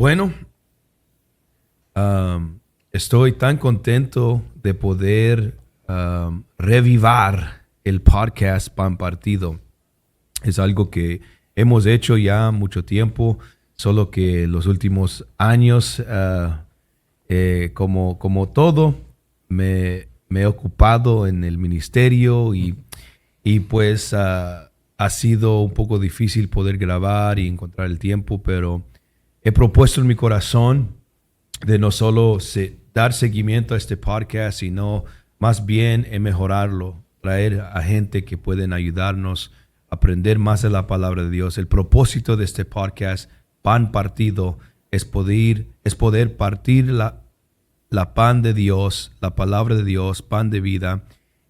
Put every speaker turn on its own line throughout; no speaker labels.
Bueno, estoy tan contento de poder revivar el podcast Pan Partido. Es algo que hemos hecho ya mucho tiempo, solo que los últimos años, como todo, me he ocupado en el ministerio y pues ha sido un poco difícil poder grabar y encontrar el tiempo, pero he propuesto en mi corazón de no solo dar seguimiento a este podcast, sino más bien mejorarlo, traer a gente que pueden ayudarnos a aprender más de la palabra de Dios. El propósito de este podcast, Pan Partido, es poder partir la pan de Dios, la palabra de Dios, pan de vida,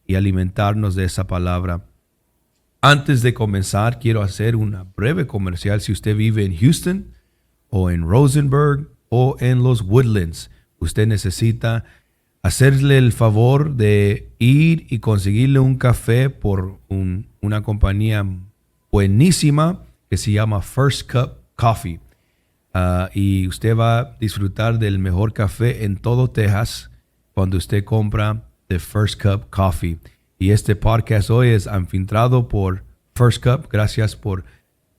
y alimentarnos de esa palabra. Antes de comenzar, quiero hacer una breve comercial. Si usted vive en Houston o en Rosenberg o en los Woodlands, usted necesita hacerle el favor de ir y conseguirle un café por una compañía buenísima que se llama First Cup Coffee. Y usted va a disfrutar del mejor café en todo Texas cuando usted compra de First Cup Coffee. Y este podcast hoy es anfitriado por First Cup. Gracias por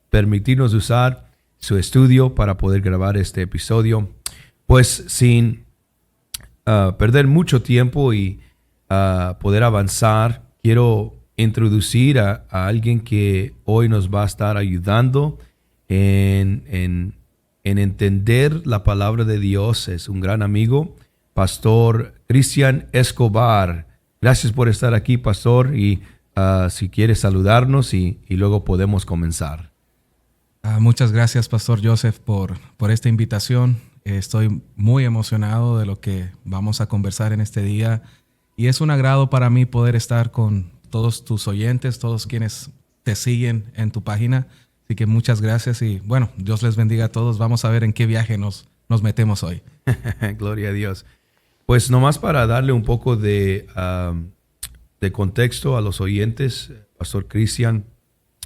permitirnos usar su estudio para poder grabar este episodio. Pues sin perder mucho tiempo y poder avanzar, quiero introducir a alguien que hoy nos va a estar ayudando en entender la palabra de Dios. Es un gran amigo, Pastor Cristian Escobar. Gracias por estar aquí, Pastor, y si quieres saludarnos y luego podemos comenzar.
Muchas gracias, Pastor Joseph, por esta invitación. Estoy muy emocionado de lo que vamos a conversar en este día y es un agrado para mí poder estar con todos tus oyentes, todos quienes te siguen en tu página. Así que muchas gracias y bueno, Dios les bendiga a todos. Vamos a ver en qué viaje nos metemos hoy.
Gloria a Dios. Pues nomás para darle un poco de contexto a los oyentes, Pastor Cristian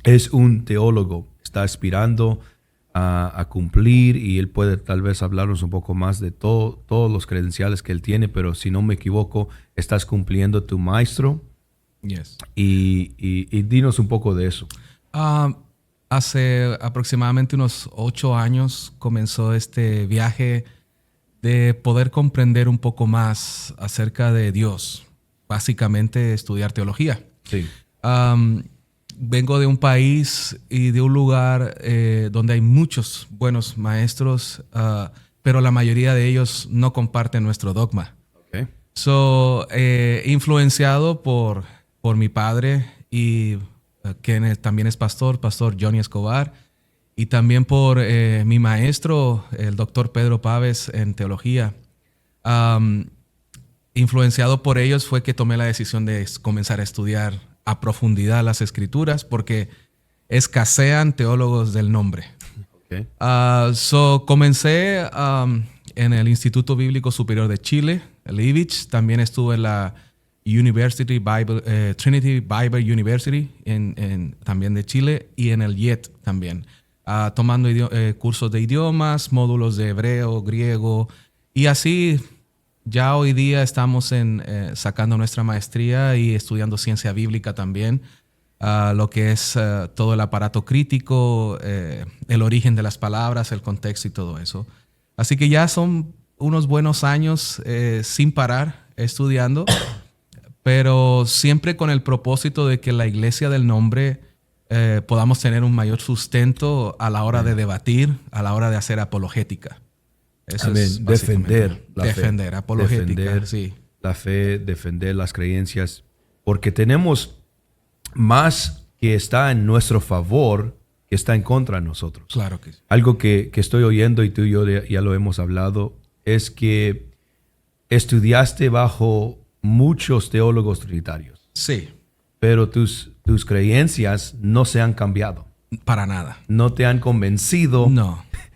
es un teólogo, está aspirando a cumplir y él puede tal vez hablarnos un poco más de todos los credenciales que él tiene, pero si no me equivoco, estás cumpliendo tu maestro.
Yes.
Y dinos un poco de eso.
Hace aproximadamente unos 8 años comenzó este viaje de poder comprender un poco más acerca de Dios, básicamente estudiar teología.
Sí.
Vengo de un país y de un lugar donde hay muchos buenos maestros, pero la mayoría de ellos no comparten nuestro dogma.
Okay.
Influenciado por mi padre y quien también es Pastor Johnny Escobar, y también por mi maestro, el doctor Pedro Páez, en teología. Influenciado por ellos fue que tomé la decisión de comenzar a estudiar a profundidad las Escrituras, porque escasean teólogos del nombre.
Okay.
Comencé en el Instituto Bíblico Superior de Chile, el IBICH. También estuve en la Trinity Bible University también de Chile, y en el YET también, tomando cursos de idiomas, módulos de hebreo, griego, y así ya hoy día estamos sacando nuestra maestría y estudiando ciencia bíblica también, lo que es todo el aparato crítico, el origen de las palabras, el contexto y todo eso. Así que ya son unos buenos años sin parar estudiando, pero siempre con el propósito de que la iglesia del nombre podamos tener un mayor sustento a la hora de debatir, a la hora de hacer apologética. Eso es
defender la
fe. Apologética,
defender
sí.
La fe, defender las creencias, porque tenemos más que está en nuestro favor que está en contra de nosotros.
Claro que sí.
Algo que estoy oyendo, y tú y yo ya lo hemos hablado, es que estudiaste bajo muchos teólogos trinitarios.
Sí.
Pero tus creencias no se han cambiado.
Para nada.
No te han convencido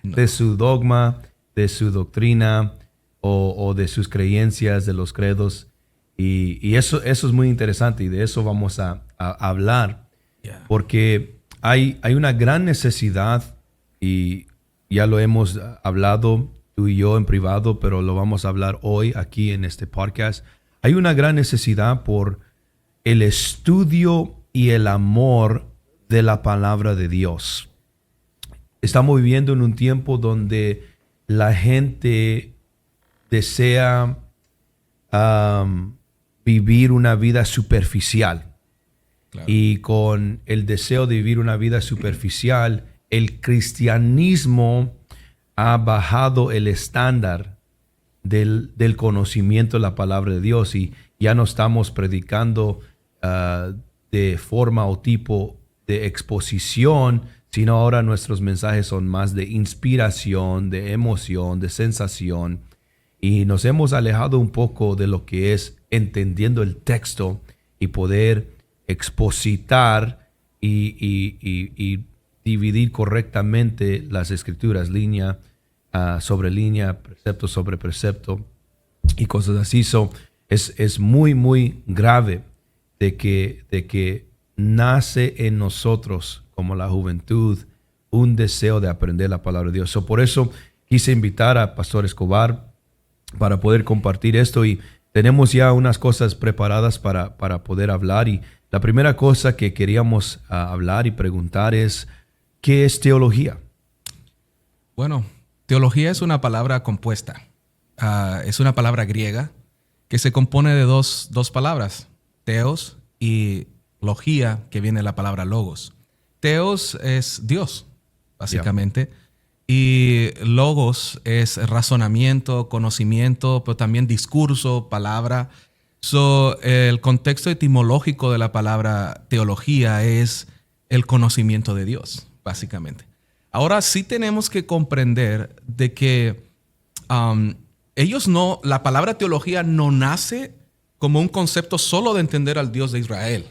de su dogma, de su doctrina o de sus creencias, de los credos. Y eso es muy interesante y de eso vamos a hablar.
Yeah.
Porque hay una gran necesidad y ya lo hemos hablado tú y yo en privado, pero lo vamos a hablar hoy aquí en este podcast. Hay una gran necesidad por el estudio y el amor de la palabra de Dios. Estamos viviendo en un tiempo donde la gente desea vivir una vida superficial.
Claro.
Y con el deseo de vivir una vida superficial, el cristianismo ha bajado el estándar del conocimiento de la palabra de Dios, y ya no estamos predicando de forma o tipo de exposición, sino ahora nuestros mensajes son más de inspiración, de emoción, de sensación, y nos hemos alejado un poco de lo que es entendiendo el texto y poder expositar y dividir correctamente las escrituras, línea sobre línea, precepto sobre precepto y cosas así. Es muy, muy grave de que nace en nosotros, como la juventud, un deseo de aprender la palabra de Dios. Por eso quise invitar a Pastor Escobar para poder compartir esto, y tenemos ya unas cosas preparadas para poder hablar. Y la primera cosa que queríamos hablar y preguntar es, ¿qué es teología?
Bueno, teología es una palabra compuesta. Es una palabra griega que se compone de dos palabras, teos y logía, que viene de la palabra logos. Teos es Dios, básicamente. Yeah. Y logos es razonamiento, conocimiento, pero también discurso, palabra. El contexto etimológico de la palabra teología es el conocimiento de Dios, básicamente. Ahora sí tenemos que comprender de que la palabra teología no nace como un concepto solo de entender al Dios de Israel,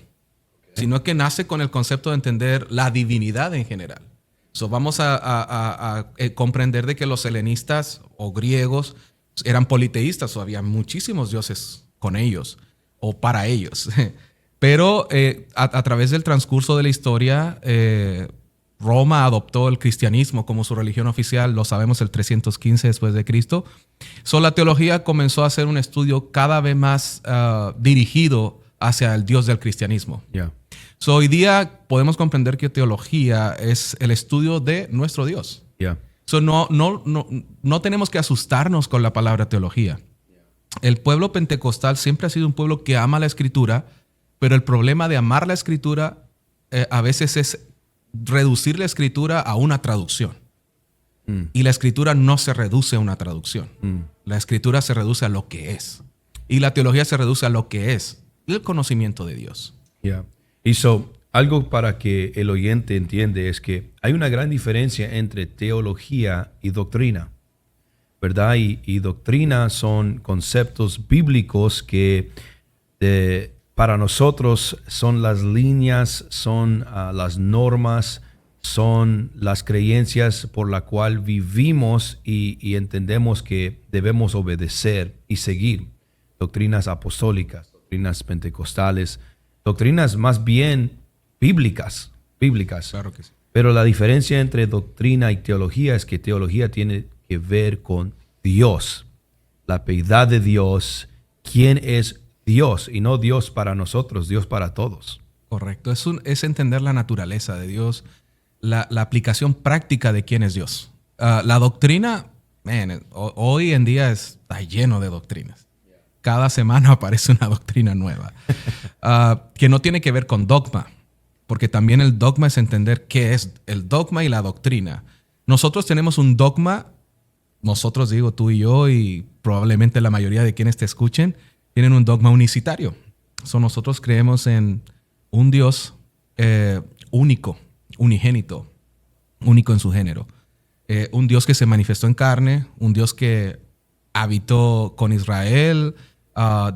sino que nace con el concepto de entender la divinidad en general. Vamos a comprender de que los helenistas o griegos eran politeístas, o había muchísimos dioses con ellos o para ellos. Pero a través del transcurso de la historia, Roma adoptó el cristianismo como su religión oficial, lo sabemos, el 315 después de Cristo. La teología comenzó a hacer un estudio cada vez más dirigido hacia el Dios del cristianismo.
Yeah.
Hoy día podemos comprender que teología es el estudio de nuestro Dios.
Yeah.
No tenemos que asustarnos con la palabra teología. El pueblo pentecostal siempre ha sido un pueblo que ama la Escritura, pero el problema de amar la Escritura a veces es reducir la Escritura a una traducción. Y la Escritura no se reduce a una traducción. La Escritura se reduce a lo que es. Y la teología se reduce a lo que es el conocimiento de Dios.
Yeah. Y algo para que el oyente entiende es que hay una gran diferencia entre teología y doctrina, ¿verdad? Y doctrina son conceptos bíblicos que para nosotros son las líneas, son las normas, son las creencias por la cual vivimos y entendemos que debemos obedecer y seguir. Doctrinas apostólicas, doctrinas pentecostales, doctrinas más bien bíblicas.
Claro que sí.
Pero la diferencia entre doctrina y teología es que teología tiene que ver con Dios, la deidad de Dios, quién es Dios, y no Dios para nosotros, Dios para todos.
Correcto. Es entender la naturaleza de Dios, la aplicación práctica de quién es Dios. La doctrina, hoy en día está lleno de doctrinas. Cada semana aparece una doctrina nueva que no tiene que ver con dogma, porque también el dogma es entender qué es el dogma y la doctrina. Nosotros tenemos un dogma, nosotros digo tú y yo, y probablemente la mayoría de quienes te escuchen, tienen un dogma unicitario. Nosotros creemos en un Dios único, unigénito, único en su género. Un Dios que se manifestó en carne, un Dios que habitó con Israel,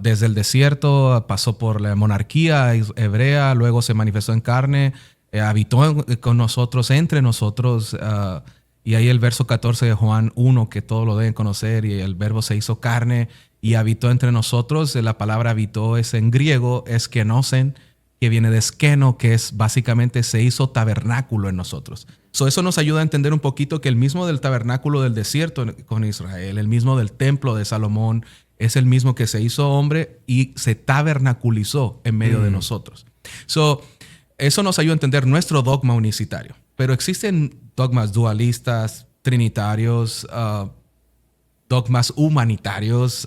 desde el desierto, pasó por la monarquía hebrea, luego se manifestó en carne, habitó con nosotros, entre nosotros, y ahí el verso 14 de Juan 1, que todos lo deben conocer, y el verbo se hizo carne y habitó entre nosotros. La palabra habitó es en griego, es kenosen, que viene de skeno, que es básicamente se hizo tabernáculo en nosotros. Eso nos ayuda a entender un poquito que el mismo del tabernáculo del desierto con Israel, el mismo del templo de Salomón, es el mismo que se hizo hombre y se tabernaculizó en medio de nosotros. Eso nos ayuda a entender nuestro dogma unicitario. Pero existen dogmas dualistas, trinitarios, dogmas humanitarios,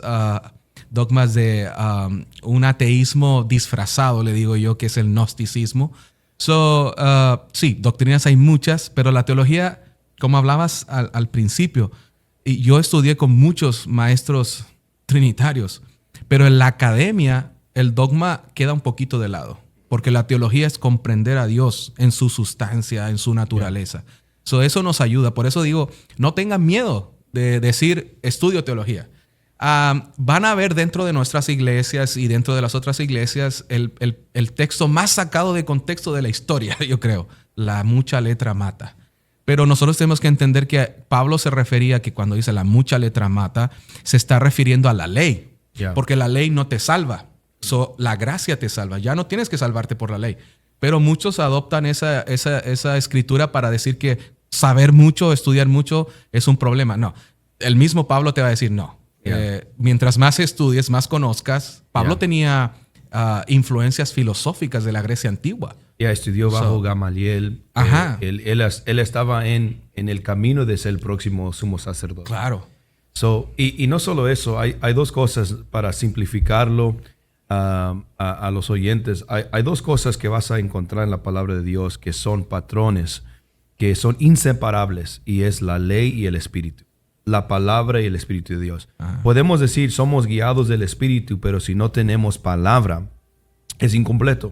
dogmas de un ateísmo disfrazado, le digo yo, que es el gnosticismo. Sí, doctrinas hay muchas, pero la teología, como hablabas al principio, y yo estudié con muchos maestros trinitarios, pero en la academia el dogma queda un poquito de lado, porque la teología es comprender a Dios en su sustancia, en su naturaleza. Eso nos ayuda. Por eso digo, no tengan miedo de decir estudio teología. Van a ver dentro de nuestras iglesias y dentro de las otras iglesias el texto más sacado de contexto de la historia, yo creo. La mucha letra mata. Pero nosotros tenemos que entender que Pablo se refería que cuando dice la mucha letra mata, se está refiriendo a la ley. Porque la ley no te salva. La gracia te salva. Ya no tienes que salvarte por la ley. Pero muchos adoptan esa escritura para decir que saber mucho, estudiar mucho es un problema. No. El mismo Pablo te va a decir no. Mientras más estudies, más conozcas. Pablo tenía influencias filosóficas de la Grecia antigua.
Estudió bajo Gamaliel. Él estaba en el camino de ser el próximo sumo sacerdote.
Claro.
Y no solo eso, hay dos cosas para simplificarlo a los oyentes. Hay dos cosas que vas a encontrar en la palabra de Dios que son patrones, que son inseparables, y es la ley y el espíritu. La palabra y el Espíritu de Dios. Podemos decir somos guiados del Espíritu, pero si no tenemos palabra, es incompleto,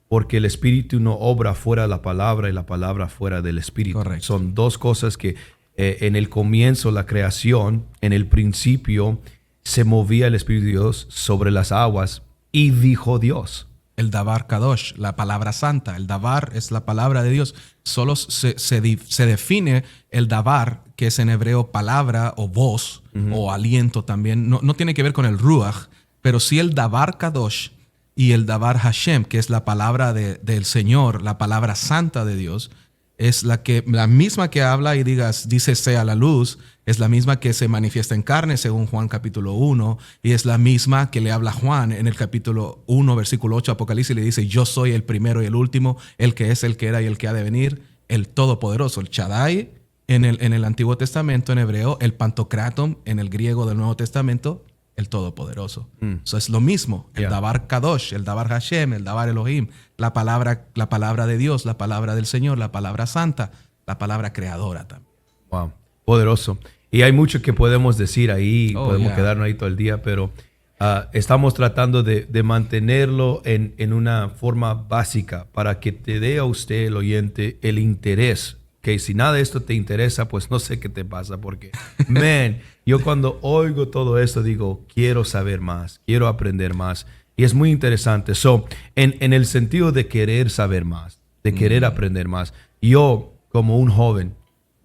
porque el Espíritu no obra fuera de la palabra y la palabra fuera del Espíritu.
Correcto.
Son dos cosas que en el comienzo, la creación, en el principio, se movía el Espíritu de Dios sobre las aguas y dijo Dios.
El Dabar Kadosh, la palabra santa. El Dabar es la palabra de Dios. Solo se define el Dabar, que es en hebreo palabra o voz o aliento también. No tiene que ver con el Ruach, pero sí el Dabar Kadosh y el Dabar Hashem, que es la palabra del Señor, la palabra santa de Dios. Es la misma que habla y dice sea la luz, es la misma que se manifiesta en carne según Juan capítulo 1, y es la misma que le habla Juan en el capítulo 1, versículo 8, Apocalipsis, y le dice yo soy el primero y el último, el que es, el que era y el que ha de venir, el Todopoderoso, el Shaddai en el Antiguo Testamento en hebreo, el Pantocrator en el griego del Nuevo Testamento, el Todopoderoso. Eso es lo mismo. El Dabar Kadosh, el Dabar Hashem, el Dabar Elohim, la palabra de Dios, la palabra del Señor, la palabra santa, la palabra creadora también.
Wow, poderoso. Y hay mucho que podemos decir ahí, podemos quedarnos ahí todo el día, pero estamos tratando de mantenerlo en una forma básica para que te dé a usted, el oyente, el interés. Que si nada de esto te interesa, pues no sé qué te pasa, porque, yo cuando oigo todo esto digo, quiero saber más, quiero aprender más. Y es muy interesante. En el sentido de querer saber más, de querer aprender más, yo como un joven,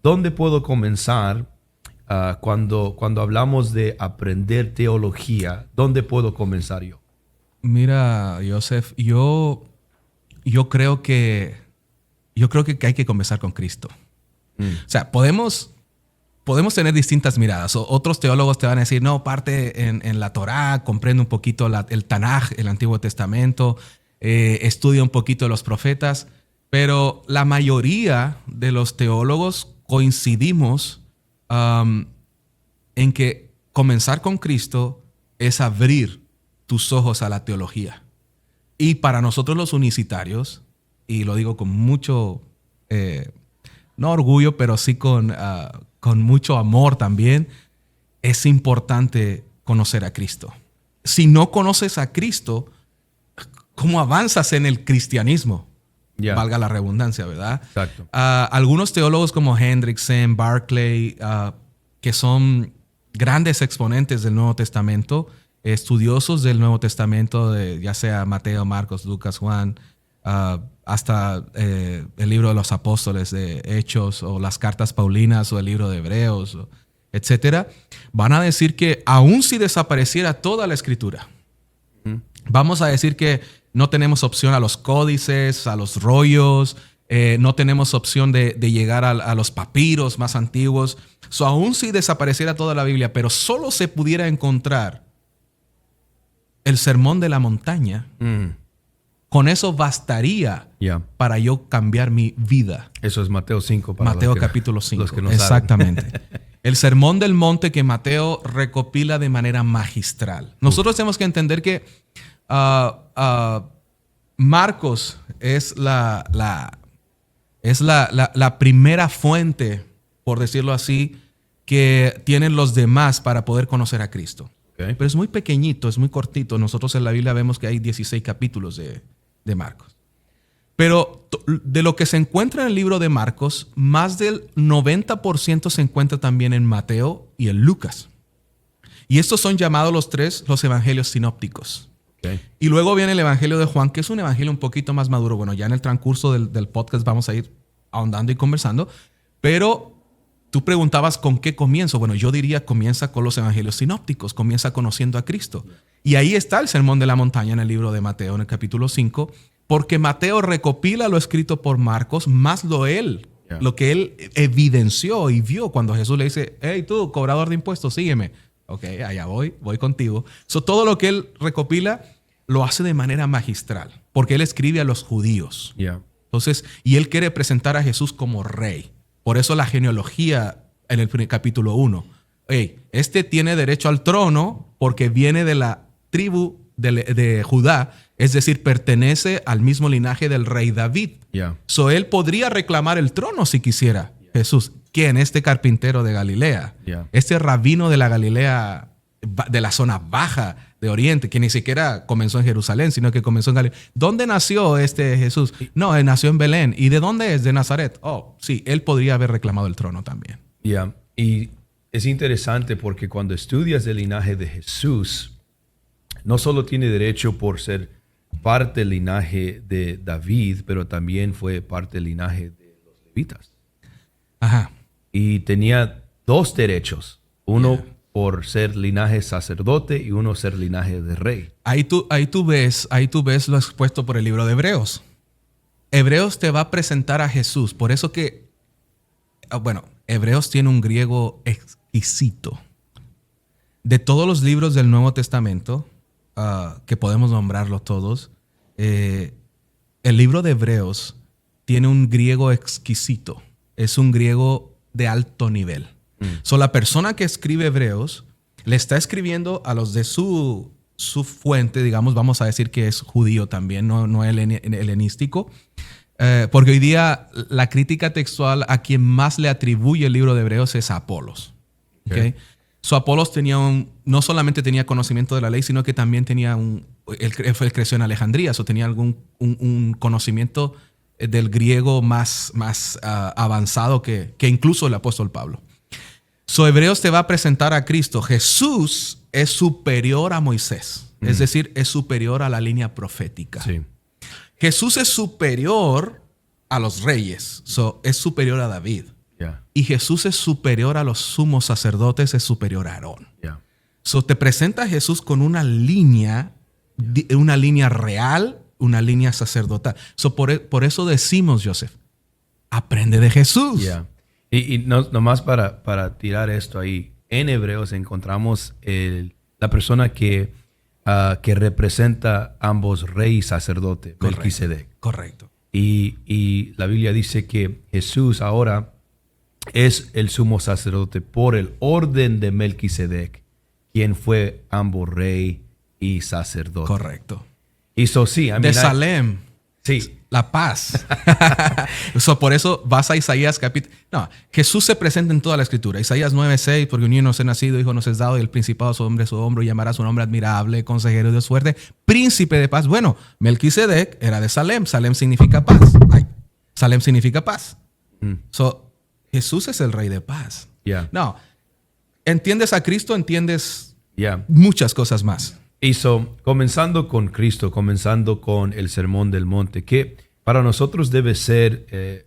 ¿dónde puedo comenzar cuando hablamos de aprender teología? ¿Dónde puedo comenzar yo?
Mira, Joseph, yo creo que hay que comenzar con Cristo. O sea, podemos tener distintas miradas. Otros teólogos te van a decir, no, parte en la Torá, comprende un poquito el Tanaj, el Antiguo Testamento, estudia un poquito los profetas, pero la mayoría de los teólogos coincidimos en que comenzar con Cristo es abrir tus ojos a la teología. Y para nosotros los unicitarios, y lo digo con mucho, no orgullo, pero sí con mucho amor también, es importante conocer a Cristo. Si no conoces a Cristo, ¿cómo avanzas en el cristianismo? Valga la redundancia, ¿verdad?
Exacto.
Algunos teólogos como Hendrickson, Barclay, que son grandes exponentes del Nuevo Testamento, estudiosos del Nuevo Testamento, ya sea Mateo, Marcos, Lucas, Juan, hasta el libro de los apóstoles de Hechos o las cartas paulinas o el libro de Hebreos, etcétera, van a decir que aun si desapareciera toda la escritura, vamos a decir que No tenemos opción a los códices, a los rollos. No tenemos opción de llegar a los papiros más antiguos. Aún si desapareciera toda la Biblia, pero solo se pudiera encontrar el Sermón de la Montaña, con eso bastaría para yo cambiar mi vida.
Eso es Mateo 5.
Mateo capítulo 5.
Los que no
exactamente. El Sermón del Monte que Mateo recopila de manera magistral. Nosotros tenemos que entender que Marcos es la primera fuente, por decirlo así, que tienen los demás para poder conocer a Cristo.
Okay.
Pero es muy pequeñito, es muy cortito. Nosotros en la Biblia vemos que hay 16 capítulos de Marcos. Pero de lo que se encuentra en el libro de Marcos, más del 90% se encuentra también en Mateo y en Lucas. Y estos son llamados los evangelios sinópticos.
Okay.
Y luego viene el evangelio de Juan, que es un evangelio un poquito más maduro. Bueno, ya en el transcurso del podcast vamos a ir ahondando y conversando. Pero tú preguntabas con qué comienzo. Bueno, yo diría comienza con los evangelios sinópticos, comienza conociendo a Cristo. Y ahí está el Sermón de la Montaña en el libro de Mateo, en el capítulo 5, porque Mateo recopila lo escrito por Marcos, más lo que él evidenció y vio cuando Jesús le dice, hey tú, cobrador de impuestos, sígueme. Ok, allá voy contigo. Todo lo que él recopila lo hace de manera magistral, porque él escribe a los judíos. Entonces, y él quiere presentar a Jesús como rey. Por eso la genealogía en el capítulo 1. Hey, este tiene derecho al trono porque viene de la tribu de Judá, es decir, pertenece al mismo linaje del rey David. Él podría reclamar el trono si quisiera. Jesús, ¿quién? Este carpintero de Galilea. Este rabino de la Galilea, de la zona baja de Oriente, que ni siquiera comenzó en Jerusalén, sino que comenzó en Galilea. ¿Dónde nació este Jesús? No, él nació en Belén. ¿Y de dónde es? De Nazaret. Oh, sí, él podría haber reclamado el trono también.
Y es interesante porque cuando estudias el linaje de Jesús, no solo tiene derecho por ser parte del linaje de David, pero también fue parte del linaje de los levitas.
Ajá.
Y tenía dos derechos. Uno por ser linaje sacerdote y uno ser linaje de rey.
Ahí tú ves lo expuesto por el libro de Hebreos. Hebreos te va a presentar a Jesús. Por eso que, Hebreos tiene un griego exquisito. De todos los libros del Nuevo Testamento, que podemos nombrarlos todos, el libro de Hebreos tiene un griego exquisito. Es un griego de alto nivel. La persona que escribe Hebreos le está escribiendo a los de su fuente, digamos, vamos a decir que es judío también, no helenístico, porque hoy día la crítica textual a quien más le atribuye el libro de Hebreos es a Apolos. ¿Okay? Apolos no solamente tenía conocimiento de la ley, sino que también tenía él creció en Alejandría, tenía un conocimiento del griego más avanzado que incluso el apóstol Pablo. Hebreos te va a presentar a Cristo. Jesús es superior a Moisés, es decir, es superior a la línea profética.
Sí.
Jesús es superior a los reyes, es superior a David. Y Jesús es superior a los sumos sacerdotes, es superior a Aarón. Te presenta a Jesús con una línea real, una línea sacerdotal. Por eso decimos, Joseph, aprende de Jesús.
Y nomás para tirar esto ahí, en Hebreos encontramos la persona que representa ambos rey y sacerdote, Melquisedec.
Correcto.
Y la Biblia dice que Jesús ahora es el sumo sacerdote por el orden de Melquisedec, quien fue ambos rey y sacerdote.
Correcto.
Y sí,
de Salem.
Sí.
La paz. Por eso vas a Isaías capítulo... No, Jesús se presenta en toda la escritura. Isaías 9:6, porque un niño nos es nacido, hijo nos es dado, y el principado sobre su hombro, y llamará su nombre admirable, consejero de suerte, príncipe de paz. Bueno, Melquisedec era de Salem. Salem significa paz. Salem significa paz. Jesús es el rey de paz. No, entiendes a Cristo, entiendes muchas cosas más.
Y comenzando con Cristo, comenzando con el Sermón del Monte, que para nosotros debe ser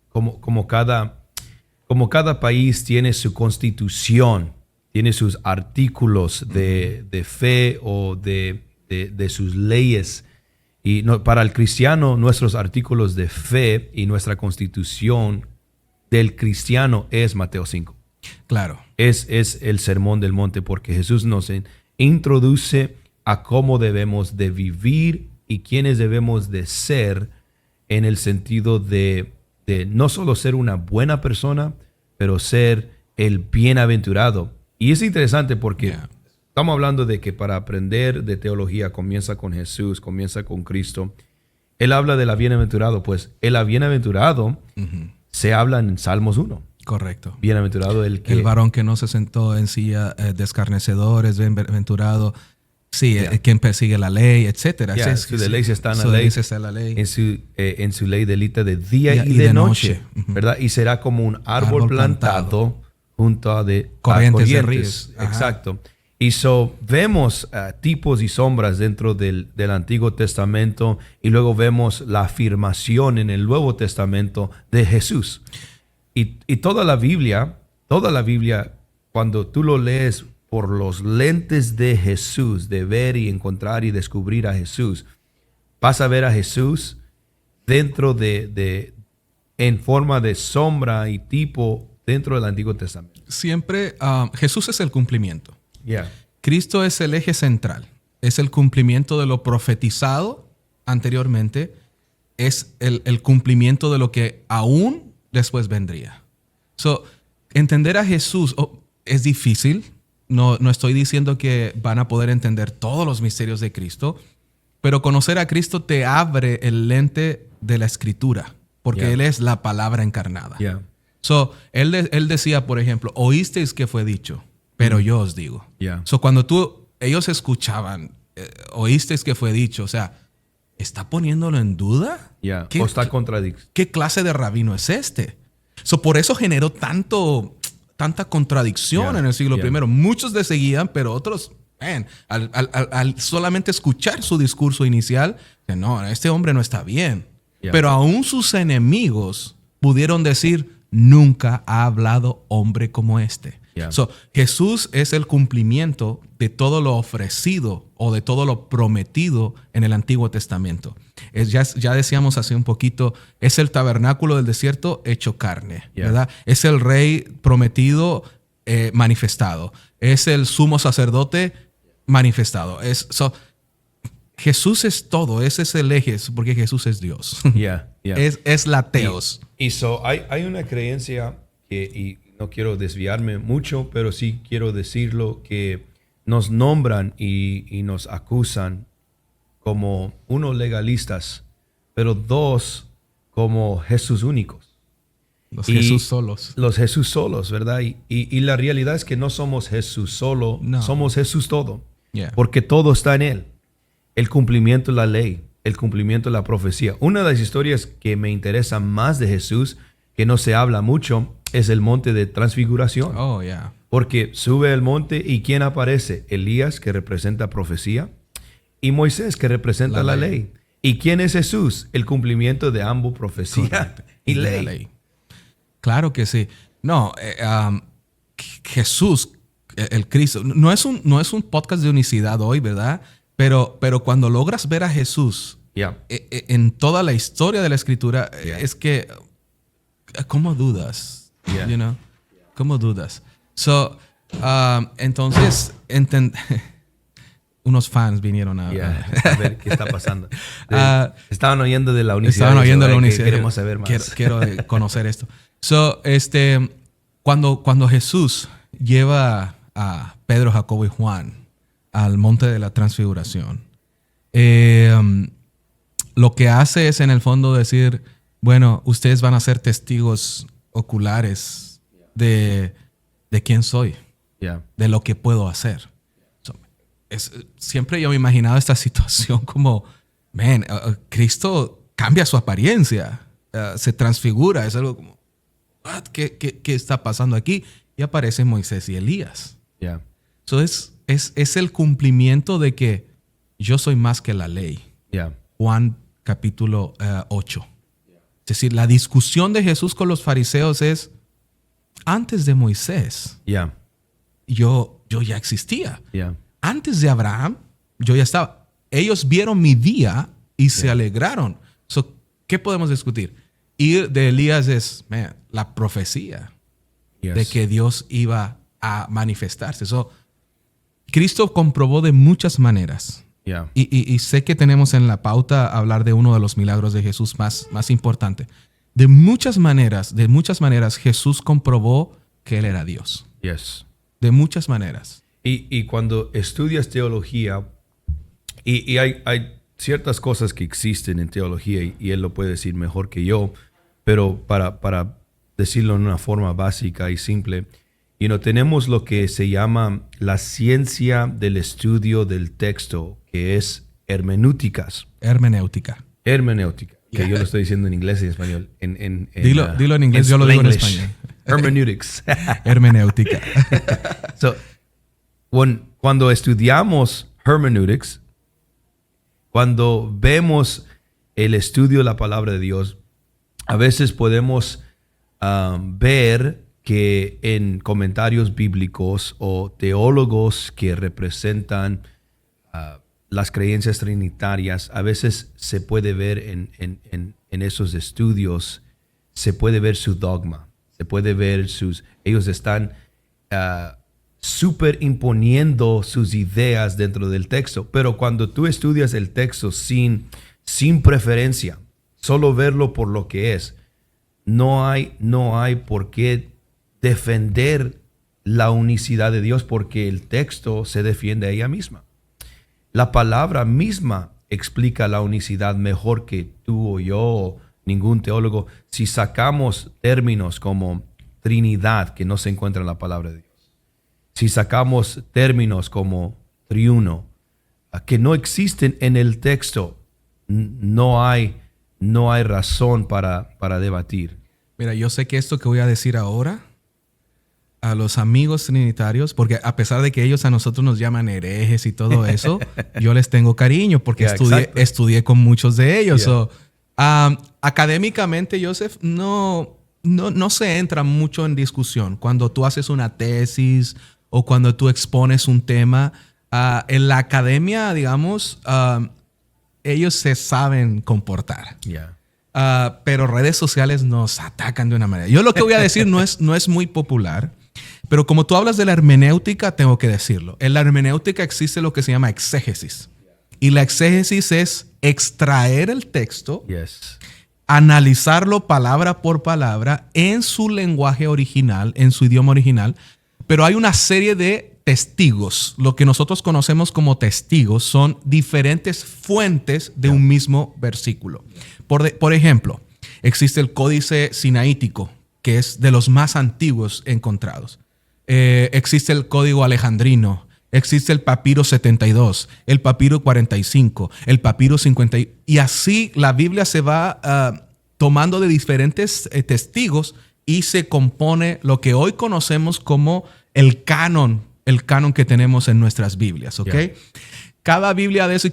como cada país tiene su constitución, tiene sus artículos de fe o de sus leyes. Y para el cristiano, nuestros artículos de fe y nuestra constitución del cristiano es Mateo 5.
Claro.
Es el sermón del monte, porque Jesús nos introduce a cómo debemos de vivir y quiénes debemos de ser, en el sentido de no solo ser una buena persona, pero ser el bienaventurado. Y es interesante porque estamos hablando de que para aprender de teología comienza con Jesús, comienza con Cristo. Él habla de la bienaventurado, pues el bienaventurado se habla en Salmos 1.
Correcto.
Bienaventurado el
varón que no se sentó en silla de escarnecedores, bienaventurado. Sí, quien persigue la ley, etcétera.
Su deleite está en la ley. En su ley delita de día y de noche. ¿Verdad? Y será como un árbol plantado junto a corrientes
de ríos.
Exacto. Y vemos tipos y sombras dentro del Antiguo Testamento, y luego vemos la afirmación en el Nuevo Testamento de Jesús. Y toda la Biblia, cuando tú lo lees por los lentes de Jesús, de ver y encontrar y descubrir a Jesús, vas a ver a Jesús dentro en forma de sombra y tipo dentro del Antiguo Testamento.
Siempre Jesús es el cumplimiento.
Yeah.
Cristo es el eje central. Es el cumplimiento de lo profetizado anteriormente. Es el cumplimiento de lo que aún después vendría. Entender a Jesús es difícil. No estoy diciendo que van a poder entender todos los misterios de Cristo, pero conocer a Cristo te abre el lente de la Escritura, porque Él es la palabra encarnada. Él decía, por ejemplo, oísteis que fue dicho, pero yo os digo. Cuando ellos escuchaban, oísteis que fue dicho, o sea, ¿está poniéndolo en duda?
O está contradictorio.
¿Qué clase de rabino es este? Por eso generó tanta contradicción en el siglo I. Muchos le seguían, pero otros, al solamente escuchar su discurso inicial, no, este hombre no está bien. Pero aún sus enemigos pudieron decir, nunca ha hablado hombre como este. Jesús es el cumplimiento de todo lo ofrecido o de todo lo prometido en el Antiguo Testamento. Ya decíamos hace un poquito, es el tabernáculo del desierto hecho carne, ¿verdad? Es el rey prometido manifestado. Es el sumo sacerdote manifestado. Jesús es todo, ese es el eje, porque Jesús es Dios. Es la teos.
Y hay una creencia y no quiero desviarme mucho, pero sí quiero decirlo, que nos nombran y nos acusan como, uno, legalistas, pero dos, como Jesús únicos.
Jesús solos.
Los Jesús solos, ¿verdad? Y la realidad es que no somos Jesús solo, somos Jesús todo. Porque todo está en Él. El cumplimiento de la ley, el cumplimiento de la profecía. Una de las historias que me interesa más de Jesús, que no se habla mucho, es el monte de transfiguración. Porque sube el monte y ¿quién aparece? Elías, que representa profecía, y Moisés, que representa la ley. ¿Y quién es Jesús? El cumplimiento de ambos, profecía y ley.
Claro que sí. No, Jesús, el Cristo, no es un podcast de unicidad hoy, ¿verdad? Pero cuando logras ver a Jesús en toda la historia de la Escritura, es que, ¿cómo dudas? ¿Cómo dudas? Entonces, unos fans vinieron a
ver qué está pasando. Estaban oyendo de la unicidad.
Estaban oyendo de la unicidad.
Queremos saber más.
Quiero conocer esto. Cuando Jesús lleva a Pedro, Jacobo y Juan al monte de la transfiguración, lo que hace es en el fondo decir, bueno, ustedes van a ser testigos oculares de quién soy, de lo que puedo hacer. Siempre yo me he imaginado esta situación como, Cristo cambia su apariencia, se transfigura, es algo como, ¿qué está pasando aquí? Y aparecen Moisés y Elías. Entonces, es el cumplimiento de que yo soy más que la ley. Juan capítulo 8. Es decir, la discusión de Jesús con los fariseos es, antes de Moisés, yo ya existía. Antes de Abraham, yo ya estaba. Ellos vieron mi día y se alegraron. So, ¿qué podemos discutir? Y de Elías es la profecía de que Dios iba a manifestarse. So, Cristo comprobó de muchas maneras.
Yeah.
Y sé que tenemos en la pauta hablar de uno de los milagros de Jesús más importante. De muchas maneras, Jesús comprobó que Él era Dios.
Yes.
De muchas maneras.
Y cuando estudias teología, y hay ciertas cosas que existen en teología, y él lo puede decir mejor que yo, pero para decirlo en una forma básica y simple, tenemos lo que se llama la ciencia del estudio del texto, que es hermenéuticas.
Hermenéutica.
Que yo lo estoy diciendo en inglés y en español.
Dilo en inglés, yo lo digo en español.
Hermeneutics.
Hermenéutica.
So, cuando estudiamos hermeneutics, cuando vemos el estudio de la palabra de Dios, a veces podemos ver que en comentarios bíblicos o teólogos que representan las creencias trinitarias, a veces se puede ver en esos estudios, se puede ver su dogma, se puede ver ellos están superimponiendo sus ideas dentro del texto. Pero cuando tú estudias el texto sin preferencia, solo verlo por lo que es, no hay por qué defender la unicidad de Dios, porque el texto se defiende a ella misma. La palabra misma explica la unicidad mejor que tú o yo o ningún teólogo. Si sacamos términos como Trinidad, que no se encuentra en la palabra de Dios, si sacamos términos como triuno, que no existen en el texto, no hay razón para debatir.
Mira, yo sé que esto que voy a decir ahora, a los amigos trinitarios, porque a pesar de que ellos a nosotros nos llaman herejes y todo eso, yo les tengo cariño porque estudié con muchos de ellos.
Yeah.
So, académicamente, Joseph, no se entra mucho en discusión. Cuando tú haces una tesis o cuando tú expones un tema, en la academia, digamos, ellos se saben comportar.
Yeah.
Pero redes sociales nos atacan de una manera. Yo lo que voy a decir no es muy popular, pero como tú hablas de la hermenéutica, tengo que decirlo. En la hermenéutica existe lo que se llama exégesis. Y la exégesis es extraer el texto,
Yes.
analizarlo palabra por palabra en su lenguaje original, en su idioma original, pero hay una serie de testigos. Lo que nosotros conocemos como testigos son diferentes fuentes de un mismo versículo. Por ejemplo, existe el Códice Sinaítico, que es de los más antiguos encontrados. Existe el Código Alejandrino, existe el Papiro 72, el Papiro 45, el Papiro 50. Y así la Biblia se va tomando de diferentes testigos y se compone lo que hoy conocemos como el canon que tenemos en nuestras Biblias, ¿ok? Yeah. Cada Biblia de eso,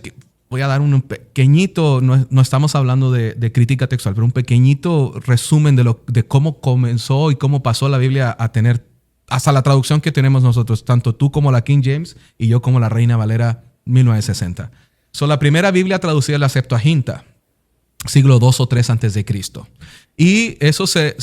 voy a dar un pequeñito, no estamos hablando de crítica textual, pero un pequeñito resumen de cómo comenzó y cómo pasó la Biblia a tener hasta la traducción que tenemos nosotros, tanto tú como la King James y yo como la Reina Valera 1960. La primera Biblia traducida es la Septuaginta, siglo II o III antes de Cristo. Y eso se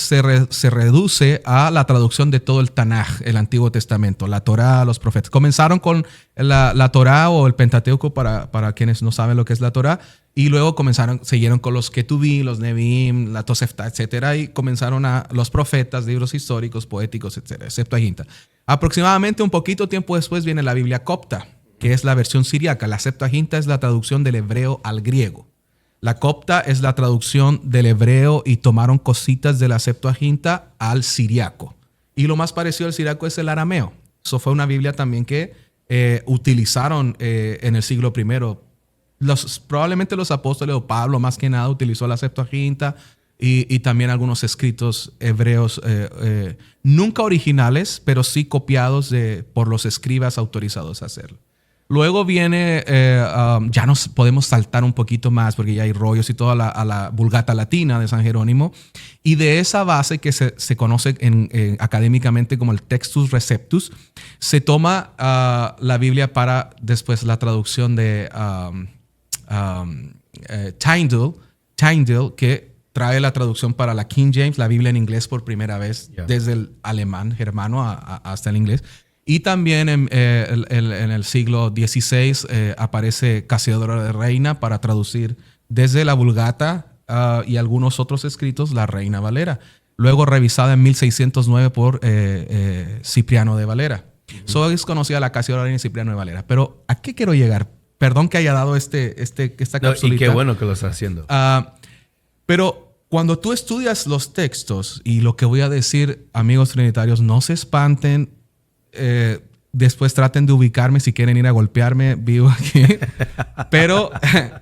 reduce a la traducción de todo el Tanaj, el Antiguo Testamento, la Torá, los profetas. Comenzaron con la Torá o el Pentateuco para quienes no saben lo que es la Torá, y luego siguieron con los Ketuvim, los Nevi'im, la Tosefta, etcétera, y comenzaron a los profetas, libros históricos, poéticos, etcétera, Septuaginta. Aproximadamente un poquito tiempo después viene la Biblia copta, que es la versión siriaca. La Septuaginta es la traducción del hebreo al griego. La copta es la traducción del hebreo y tomaron cositas de la Septuaginta al siriaco. Y lo más parecido al siriaco es el arameo. Eso fue una Biblia también que utilizaron en el siglo I. Probablemente los apóstoles o Pablo más que nada utilizó la Septuaginta y también algunos escritos hebreos nunca originales, pero sí copiados por los escribas autorizados a hacerlo. Luego viene, ya nos podemos saltar un poquito más porque ya hay rollos y todo a la Vulgata Latina de San Jerónimo. Y de esa base que se conoce académicamente como el Textus Receptus, se toma la Biblia para después la traducción de Tyndale, que trae la traducción para la King James, la Biblia en inglés por primera vez, desde el alemán germano hasta el inglés. Y también en el siglo XVI aparece Casiodoro de Reina para traducir desde la Vulgata y algunos otros escritos, la Reina Valera. Luego revisada en 1609 por Cipriano de Valera. So es conocida la Casiodoro de Reina y Cipriano de Valera. Pero ¿a qué quiero llegar? Perdón que haya dado esta capsulita.
Y qué bueno que lo está haciendo.
Pero cuando tú estudias los textos, y lo que voy a decir, amigos trinitarios, no se espanten. Después traten de ubicarme si quieren ir a golpearme vivo aquí. Pero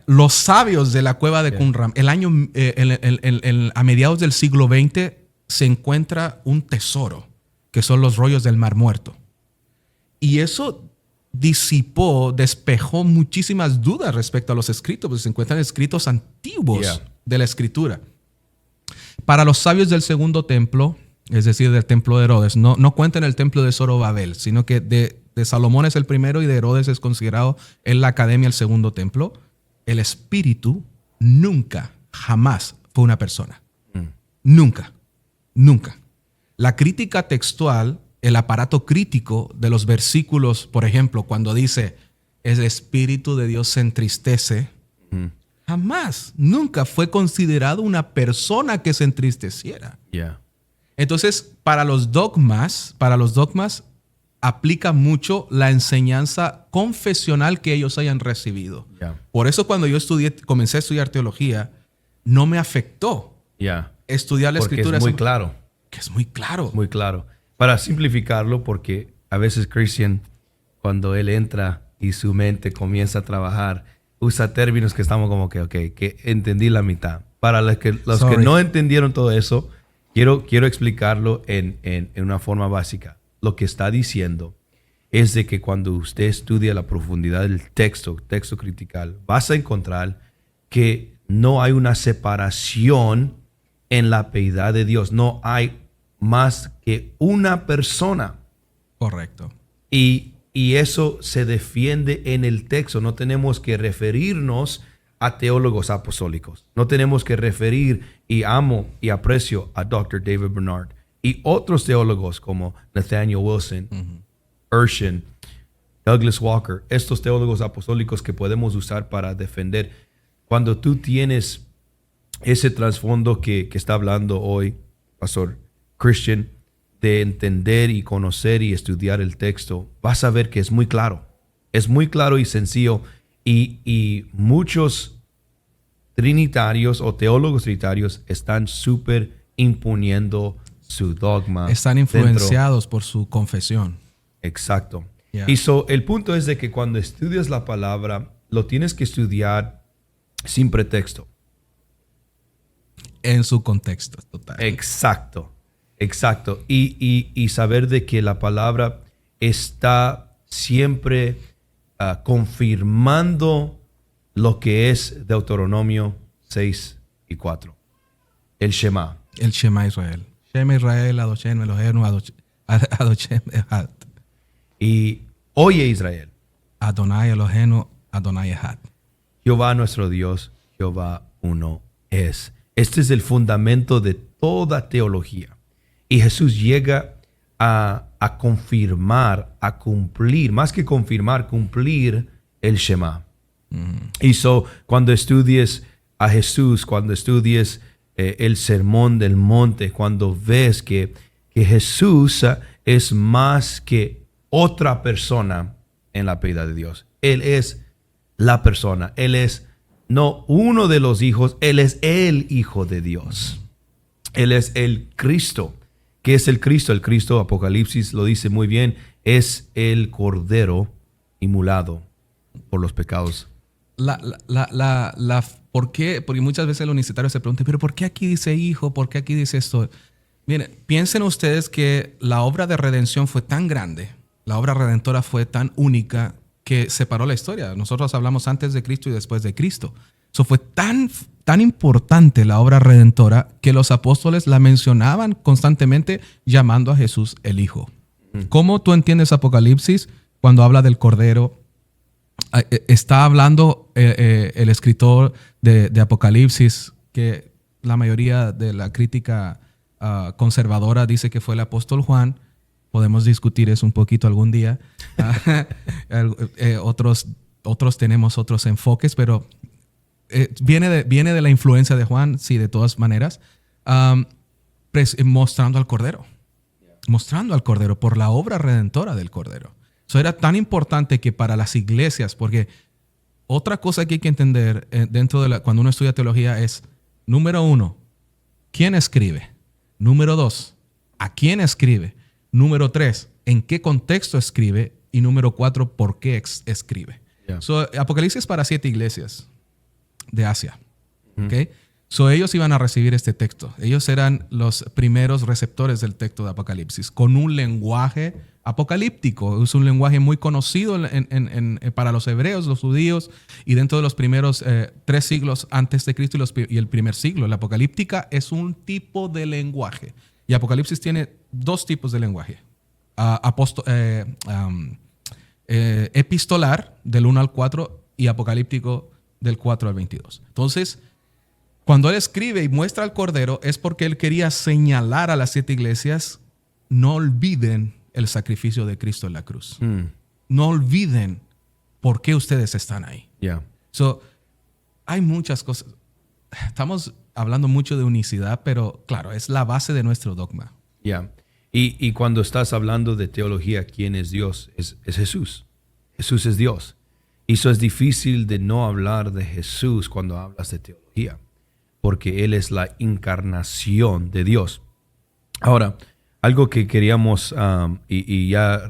los sabios de la cueva de Qumran, a mediados del siglo XX, se encuentra un tesoro, que son los rollos del Mar Muerto. Y eso despejó muchísimas dudas respecto a los escritos, porque se encuentran escritos antiguos de la escritura. Para los sabios del Segundo Templo, es decir, del templo de Herodes, no cuenta en el templo de Zorobabel, sino que de Salomón es el primero y de Herodes es considerado en la academia el segundo templo. El espíritu nunca, jamás fue una persona. Nunca. La crítica textual, el aparato crítico de los versículos, por ejemplo, cuando dice el espíritu de Dios se entristece, jamás, nunca fue considerado una persona que se entristeciera. Entonces, para los dogmas, aplica mucho la enseñanza confesional que ellos hayan recibido. Por eso cuando yo comencé a estudiar teología, no me afectó estudiar la escritura.
Es muy claro.
Que es muy claro.
Muy claro. Para simplificarlo, porque a veces Christian, cuando él entra y su mente comienza a trabajar, usa términos que estamos como que entendí la mitad. Para los que no entendieron todo eso, quiero explicarlo en una forma básica. Lo que está diciendo es de que cuando usted estudia la profundidad del texto critical, vas a encontrar que no hay una separación en la piedad de Dios. No hay más que una persona.
Correcto.
Y eso se defiende en el texto. No tenemos que referirnos a teólogos apostólicos. No tenemos que referir, y amo y aprecio a Dr. David Bernard y otros teólogos como Nathaniel Wilson, Urshan, Douglas Walker, estos teólogos apostólicos que podemos usar para defender. Cuando tú tienes ese trasfondo que está hablando hoy, Pastor Christian, de entender y conocer y estudiar el texto, vas a ver que es muy claro y sencillo. Y muchos trinitarios o teólogos trinitarios están súper imponiendo su dogma.
Están influenciados por su confesión.
Exacto. Y el punto es de que cuando estudias la palabra, lo tienes que estudiar sin pretexto.
En su contexto total.
Exacto. Y saber de que la palabra está siempre confirmando lo que es Deuteronomio 6:4. El Shema.
El Shema Israel. Shema Israel, Adoshem Eloheinu, Adoshem Echad.
Y oye Israel.
Adonai Eloheinu, Adonai Echad.
Jehová nuestro Dios, Jehová uno es. Este es el fundamento de toda teología. Y Jesús llega a confirmar, a cumplir, más que confirmar, cumplir el Shema. Y cuando estudies a Jesús, cuando estudies el sermón del monte, cuando ves que Jesús es más que otra persona en la piedad de Dios. Él es la persona. Él es no uno de los hijos, Él es el Hijo de Dios. Él es el Cristo. ¿Qué es el Cristo? El Cristo, Apocalipsis lo dice muy bien, es el Cordero inmolado por los pecados.
¿Por qué? Porque muchas veces los universitarios se preguntan, ¿pero por qué aquí dice hijo? ¿Por qué aquí dice esto? Miren, piensen ustedes que la obra de redención fue tan grande, la obra redentora fue tan única que separó la historia. Nosotros hablamos antes de Cristo y después de Cristo. Eso fue tan importante la obra redentora que los apóstoles la mencionaban constantemente llamando a Jesús el Hijo. ¿Cómo tú entiendes Apocalipsis cuando habla del Cordero está hablando el escritor de Apocalipsis, que la mayoría de la crítica conservadora dice que fue el apóstol Juan. Podemos discutir eso un poquito algún día. Otros tenemos otros enfoques, pero viene de la influencia de Juan, sí, de todas maneras, mostrando al Cordero. Mostrando al Cordero por la obra redentora del Cordero. Eso era tan importante que para las iglesias, porque otra cosa que hay que entender cuando uno estudia teología es, número 1, ¿quién escribe? Número 2, ¿a quién escribe? Número 3, ¿en qué contexto escribe? Y número 4, ¿por qué escribe? Yeah. Apocalipsis es para 7 iglesias de Asia. ¿Okay? Ellos iban a recibir este texto. Ellos eran los primeros receptores del texto de Apocalipsis, con un lenguaje apocalíptico. Es un lenguaje muy conocido para los hebreos, los judíos, y dentro de los primeros 3 siglos antes de Cristo y el primer siglo. La apocalíptica es un tipo de lenguaje. Y Apocalipsis tiene 2 tipos de lenguaje. Epistolar, del 1 al 4, y apocalíptico, del 4 al 22. Entonces, cuando él escribe y muestra al Cordero, es porque él quería señalar a las 7 iglesias: no olviden el sacrificio de Cristo en la cruz. No olviden por qué ustedes están ahí.
Yeah.
Hay muchas cosas. Estamos hablando mucho de unicidad, pero claro, es la base de nuestro dogma.
Yeah. Y cuando estás hablando de teología, ¿quién es Dios? Es Jesús. Jesús es Dios. Y eso es difícil de no hablar de Jesús cuando hablas de teología, porque Él es la encarnación de Dios. Ahora, algo que queríamos, y ya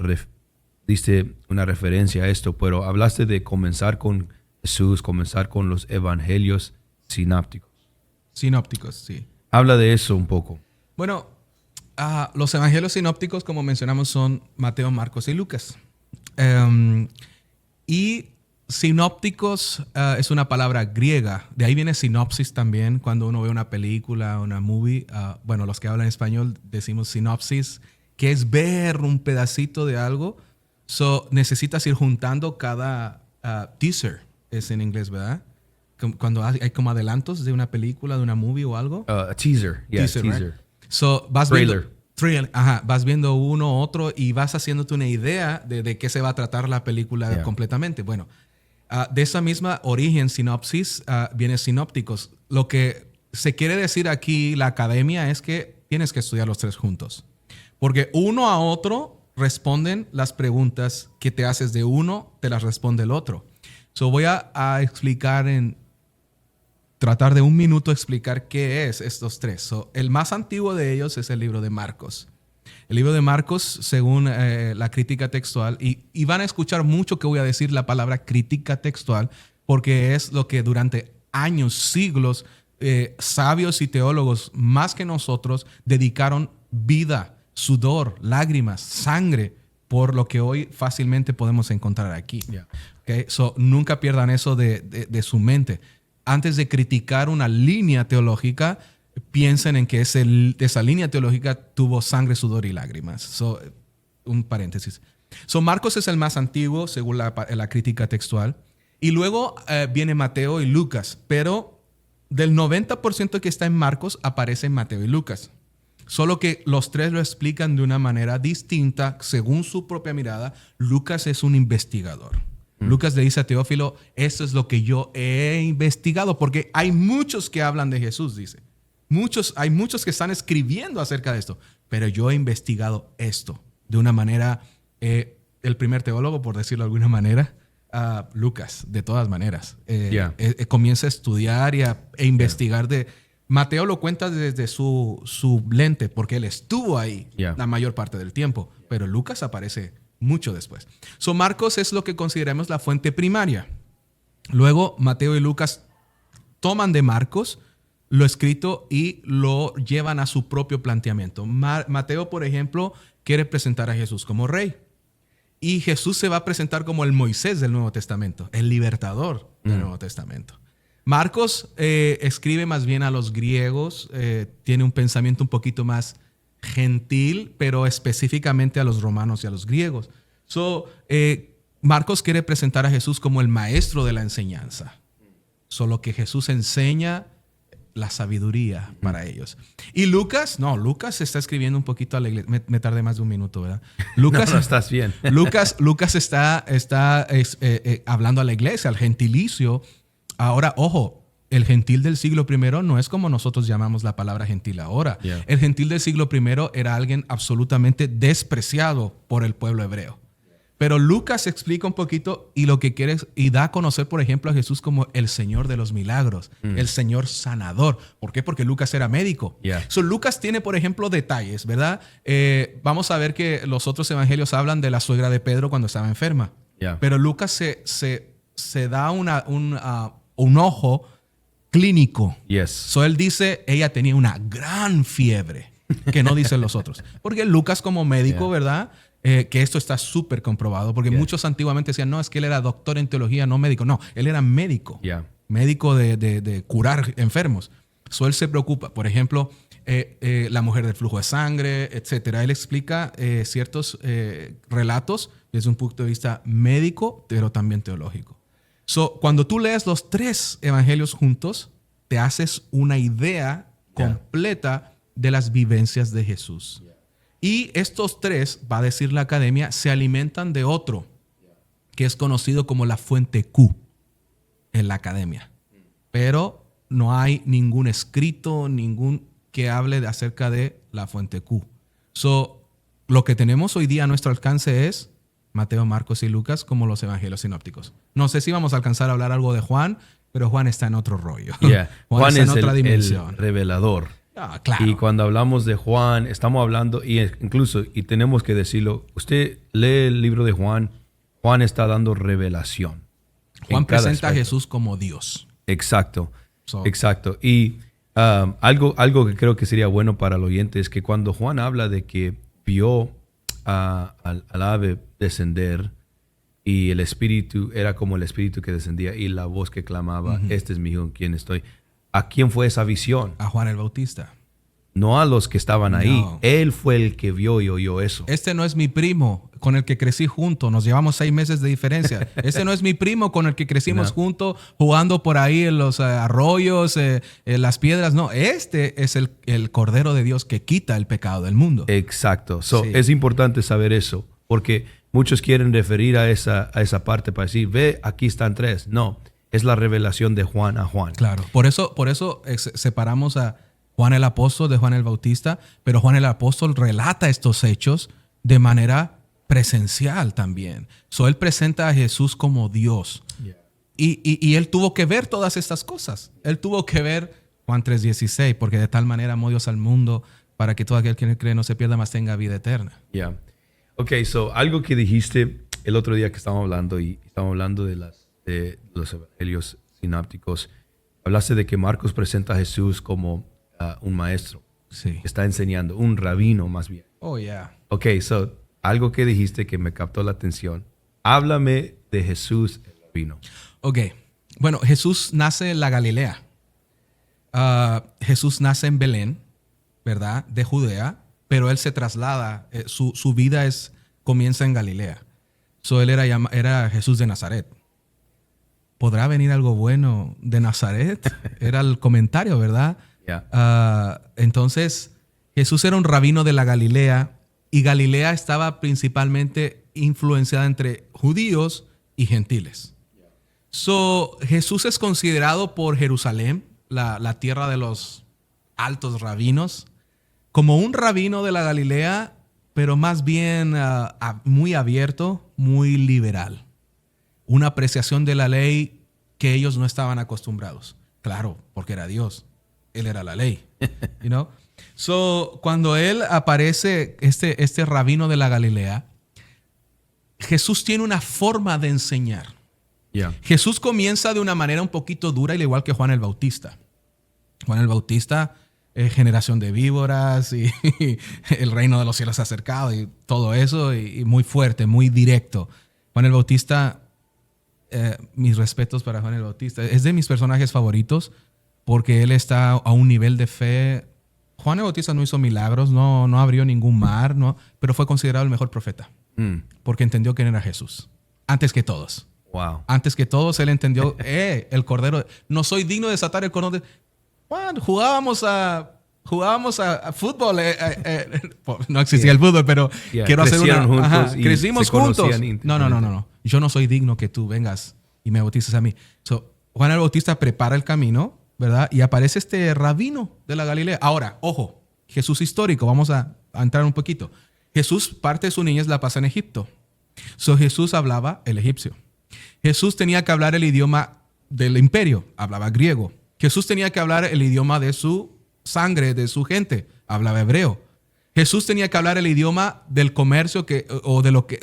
diste una referencia a esto, pero hablaste de comenzar con Jesús, comenzar con los evangelios sinópticos.
Sinópticos, sí.
Habla de eso un poco.
Bueno, los evangelios sinópticos, como mencionamos, son Mateo, Marcos y Lucas. Y sinópticos es una palabra griega. De ahí viene sinopsis también. Cuando uno ve una película, una movie, bueno, los que hablan español decimos sinopsis, que es ver un pedacito de algo. Necesitas ir juntando cada teaser, es en inglés, ¿verdad? Cuando hay como adelantos de una película, de una movie o algo.
Teaser, yeah, teaser.
Right? Vas trailer. Vas viendo uno, otro, y vas haciéndote una idea de qué se va a tratar la película completamente. Bueno, de esa misma origen, sinopsis, viene sinópticos. Lo que se quiere decir aquí, la academia, es que tienes que estudiar los 3 juntos. Porque uno a otro responden las preguntas que te haces de uno, te las responde el otro. Voy a explicar tratar de 1 minuto explicar qué es estos 3. El más antiguo de ellos es el libro de Marcos. El libro de Marcos, según la crítica textual, y van a escuchar mucho que voy a decir la palabra crítica textual, porque es lo que durante años, siglos, sabios y teólogos más que nosotros dedicaron vida, sudor, lágrimas, sangre, por lo que hoy fácilmente podemos encontrar aquí.
Yeah.
Okay? Nunca pierdan eso de su mente. Antes de criticar una línea teológica, piensen en que esa línea teológica tuvo sangre, sudor y lágrimas. Un paréntesis. Marcos es el más antiguo, según la crítica textual. Y luego viene Mateo y Lucas. Pero del 90% que está en Marcos, aparece en Mateo y Lucas. Solo que los 3 lo explican de una manera distinta, según su propia mirada. Lucas es un investigador. Lucas le dice a Teófilo: esto es lo que yo he investigado, porque hay muchos que hablan de Jesús, dice. Hay muchos que están escribiendo acerca de esto, pero yo he investigado esto de una manera, el primer teólogo, por decirlo de alguna manera, Lucas, de todas maneras. Comienza a estudiar e investigar de... Mateo lo cuenta desde su lente, porque él estuvo ahí la mayor parte del tiempo, pero Lucas aparece mucho después. Marcos es lo que consideramos la fuente primaria. Luego Mateo y Lucas toman de Marcos lo escrito y lo llevan a su propio planteamiento. Mateo, por ejemplo, quiere presentar a Jesús como rey. Y Jesús se va a presentar como el Moisés del Nuevo Testamento, el libertador del Nuevo Testamento. Marcos escribe más bien a los griegos, tiene un pensamiento un poquito más gentil, pero específicamente a los romanos y a los griegos. Marcos quiere presentar a Jesús como el maestro de la enseñanza. Solo que Jesús enseña la sabiduría para ellos. Y Lucas está escribiendo un poquito a la iglesia. Me tardé más de un minuto, ¿verdad? Lucas,
No, estás bien.
Lucas está hablando a la iglesia, al gentilicio. Ahora, ojo, el gentil del siglo I no es como nosotros llamamos la palabra gentil ahora.
Yeah.
El gentil del siglo I era alguien absolutamente despreciado por el pueblo hebreo. Pero Lucas explica un poquito y lo que quiere es, y da a conocer, por ejemplo, a Jesús como el Señor de los milagros, el Señor sanador. ¿Por qué? Porque Lucas era médico.
Yeah.
So, Lucas tiene, por ejemplo, detalles, ¿verdad? Vamos a ver que los otros evangelios hablan de la suegra de Pedro cuando estaba enferma.
Yeah.
Pero Lucas se da un ojo clínico.
Yes.
So, él dice, ella tenía una gran fiebre, que no dicen los otros. Porque Lucas como médico, ¿verdad? Que esto está súper comprobado, porque muchos antiguamente decían, no, es que él era doctor en teología, no médico. No, él era médico.
Yeah.
Médico de curar enfermos. So, él se preocupa. Por ejemplo, la mujer del flujo de sangre, etcétera. Él explica ciertos relatos desde un punto de vista médico, pero también teológico. So, cuando tú lees los tres evangelios juntos, te haces una idea completa de las vivencias de Jesús. Y estos tres, va a decir la academia, se alimentan de otro, que es conocido como la fuente Q en la academia. Pero no hay ningún escrito, ningún que hable acerca de la fuente Q. So, lo que tenemos hoy día a nuestro alcance es Mateo, Marcos y Lucas como los evangelios sinópticos. No sé si vamos a alcanzar a hablar algo de Juan, pero Juan está en otro rollo.
Yeah.
Juan está
es
en otra dimensión.
el revelador.
Ah, claro.
Y cuando hablamos de Juan, estamos hablando, y tenemos que decirlo, usted lee el libro de Juan, Juan está dando revelación.
Juan presenta a Jesús como Dios.
Exacto, exacto. Y algo que creo que sería bueno para el oyente es que cuando Juan habla de que vio al ave descender y el espíritu era como el espíritu que descendía y la voz que clamaba, este es mi hijo en quien estoy. ¿A quién fue esa visión?
A Juan el Bautista.
No a los que estaban ahí.
No.
Él fue el que vio y oyó eso.
Este no es mi primo con el que crecí junto. Nos llevamos 6 meses de diferencia. Este no es mi primo con el que crecimos juntos jugando por ahí en los arroyos, en las piedras. No, este es el Cordero de Dios que quita el pecado del mundo.
Exacto. So,
Sí.
Es importante saber eso, porque muchos quieren referir a esa parte para decir, ve, aquí están tres. No, es la revelación de Juan a Juan.
Claro. Por eso separamos a Juan el apóstol de Juan el Bautista, pero Juan el apóstol relata estos hechos de manera presencial también. So, él presenta a Jesús como Dios.
Yeah.
Y él tuvo que ver todas estas cosas. Él tuvo que ver Juan 3:16, porque de tal manera amó Dios al mundo para que todo aquel que cree no se pierda, mas tenga vida eterna.
Yeah. Ok, so algo que dijiste el otro día que estábamos hablando de los evangelios sinápticos, hablaste de que Marcos presenta a Jesús como un maestro.
Sí.
Está enseñando, un rabino más bien.
Oh, yeah.
Ok, so algo que dijiste que me captó la atención. Háblame de Jesús el rabino.
Ok. Bueno, Jesús nace en la Galilea. Jesús nace en Belén, ¿verdad? De Judea, pero él se traslada. Su vida comienza en Galilea. So, él era Jesús de Nazaret. ¿Podrá venir algo bueno de Nazaret? Era el comentario, ¿verdad?
Yeah.
Entonces, Jesús era un rabino de la Galilea y Galilea estaba principalmente influenciada entre judíos y gentiles. So, Jesús es considerado por Jerusalén, la tierra de los altos rabinos, como un rabino de la Galilea, pero más bien muy abierto, muy liberal. Una apreciación de la ley que ellos no estaban acostumbrados. Claro, porque era Dios. Él era la ley. You know? So, cuando él aparece, este rabino de la Galilea, Jesús tiene una forma de enseñar.
Yeah.
Jesús comienza de una manera un poquito dura, al igual que Juan el Bautista. Juan el Bautista, generación de víboras y el reino de los cielos se ha acercado y todo eso, y muy fuerte, muy directo. Juan el Bautista, mis respetos para Juan el Bautista, es de mis personajes favoritos porque él está a un nivel de fe. Juan el Bautista no hizo milagros, no abrió ningún mar, pero fue considerado el mejor profeta porque entendió quién era Jesús. antes que todos.
Wow.
Antes que todos, él entendió, el cordero, no soy digno de desatar el cordón. Bueno, jugábamos a fútbol. No existía el fútbol, pero quiero hacer una...
Juntos
Ajá,
y
crecimos
se
juntos.
conocían
No. Yo no soy digno que tú vengas y me bautices a mí. Juan el Bautista prepara el camino, ¿verdad? Y aparece este rabino de la Galilea. Ahora, ojo, Jesús histórico. Vamos a entrar un poquito. Jesús, parte de su niñez la pasa en Egipto. Jesús hablaba el egipcio. Jesús tenía que hablar el idioma del imperio, hablaba griego. Jesús tenía que hablar el idioma de su sangre, de su gente, hablaba hebreo. Jesús tenía que hablar el idioma del comercio o de lo que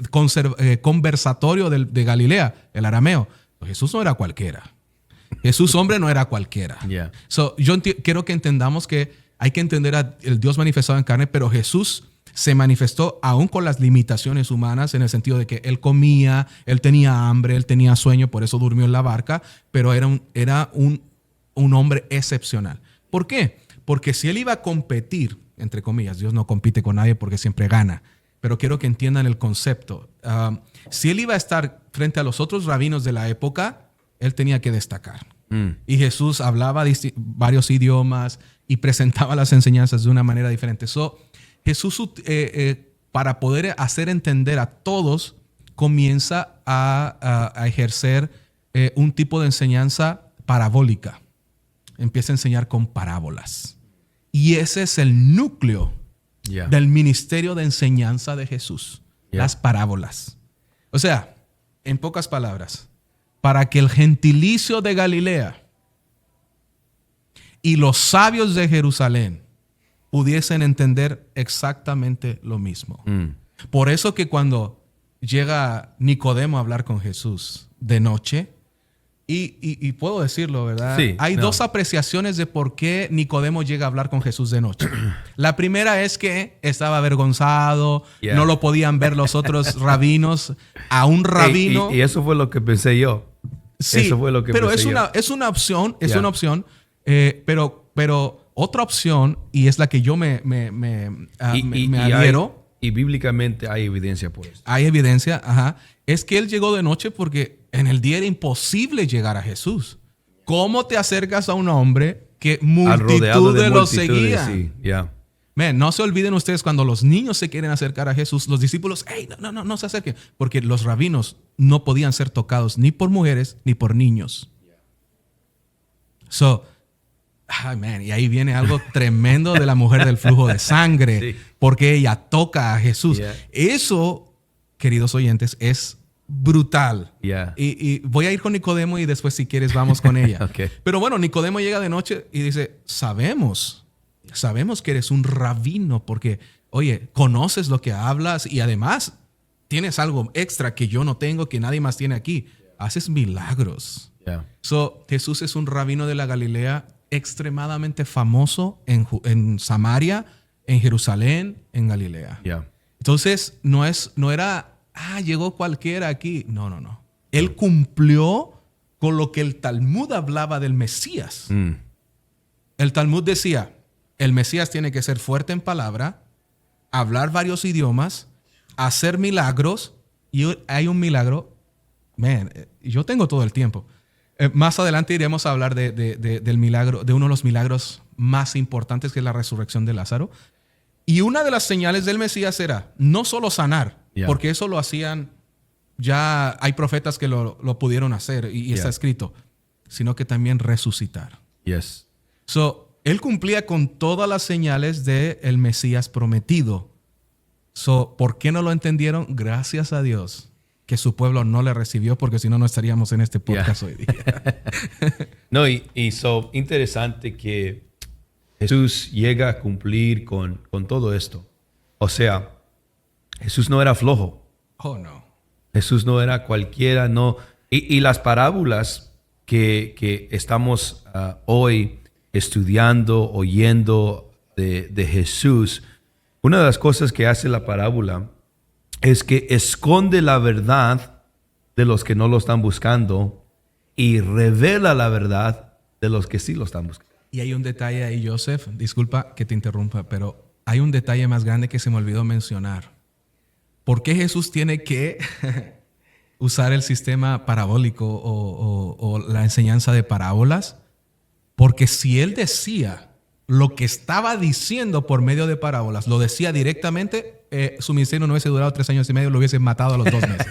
conversatorio de Galilea, el arameo. Jesús no era cualquiera. Jesús hombre no era cualquiera.
Yeah.
Yo quiero que entendamos que hay que entender al Dios manifestado en carne, pero Jesús se manifestó aún con las limitaciones humanas, en el sentido de que él comía, él tenía hambre, él tenía sueño, por eso durmió en la barca, pero era un hombre excepcional. ¿Por qué? Porque si él iba a competir, entre comillas, Dios no compite con nadie porque siempre gana, pero quiero que entiendan el concepto. Si él iba a estar frente a los otros rabinos de la época, él tenía que destacar. Y Jesús hablaba varios idiomas y presentaba las enseñanzas de una manera diferente. Jesús, para poder hacer entender a todos, comienza a ejercer un tipo de enseñanza parabólica. Empieza a enseñar con parábolas. Y ese es el núcleo del ministerio de enseñanza de Jesús. Las parábolas. O sea, en pocas palabras, para que el gentilicio de Galilea y los sabios de Jerusalén pudiesen entender exactamente lo mismo. Por eso que cuando llega Nicodemo a hablar con Jesús de noche, y puedo decirlo, ¿verdad?
Sí,
hay dos apreciaciones de por qué Nicodemo llega a hablar con Jesús de noche. La primera es que estaba avergonzado, no lo podían ver los otros rabinos. A un rabino...
Y eso fue lo que pensé yo.
Sí,
eso fue lo que
pero
pensé
es una opción, pero otra opción, y es la que yo me adhiero.
Y bíblicamente hay evidencia por eso.
Hay evidencia, es que él llegó de noche porque en el día era imposible llegar a Jesús. ¿Cómo te acercas a un hombre que multitud de los seguía?
Sí,
No se olviden ustedes, cuando los niños se quieren acercar a Jesús, los discípulos, no se acerquen, porque los rabinos no podían ser tocados ni por mujeres ni por niños. Y ahí viene algo tremendo de la mujer del flujo de sangre, sí, porque ella toca a Jesús. Eso, queridos oyentes, es brutal. Y voy a ir con Nicodemo y después, si quieres, vamos con ella.
Okay.
Pero bueno, Nicodemo llega de noche y dice, sabemos que eres un rabino porque, oye, conoces lo que hablas y además tienes algo extra que yo no tengo, que nadie más tiene aquí. Haces milagros. Jesús es un rabino de la Galilea extremadamente famoso en Samaria, en Jerusalén, en Galilea. Entonces, no era, llegó cualquiera aquí. No. Él cumplió con lo que el Talmud hablaba del Mesías. El Talmud decía, el Mesías tiene que ser fuerte en palabra, hablar varios idiomas, hacer milagros, y hay un milagro. Yo tengo todo el tiempo. Más adelante iremos a hablar del milagro, de uno de los milagros más importantes, que es la resurrección de Lázaro. Y una de las señales del Mesías era no solo sanar, porque eso lo hacían, ya hay profetas que lo pudieron hacer y está escrito, sino que también resucitar. Él cumplía con todas las señales del Mesías prometido. ¿Por qué no lo entendieron? Gracias a Dios que su pueblo no le recibió, porque si no, no estaríamos en este podcast hoy día.
Interesante que Jesús llega a cumplir con todo esto. O sea, Jesús no era flojo.
No.
Jesús no era cualquiera, no. Y las parábolas que estamos hoy estudiando, oyendo de Jesús, una de las cosas que hace la parábola es que esconde la verdad de los que no lo están buscando y revela la verdad de los que sí lo están buscando.
Y hay un detalle ahí, Joseph, disculpa que te interrumpa, pero hay un detalle más grande que se me olvidó mencionar. ¿Por qué Jesús tiene que usar el sistema parabólico o la enseñanza de parábolas, porque si él decía lo que estaba diciendo por medio de parábolas, lo decía directamente, su ministerio no hubiese durado 3 años y medio, lo hubiese matado a los 2 meses.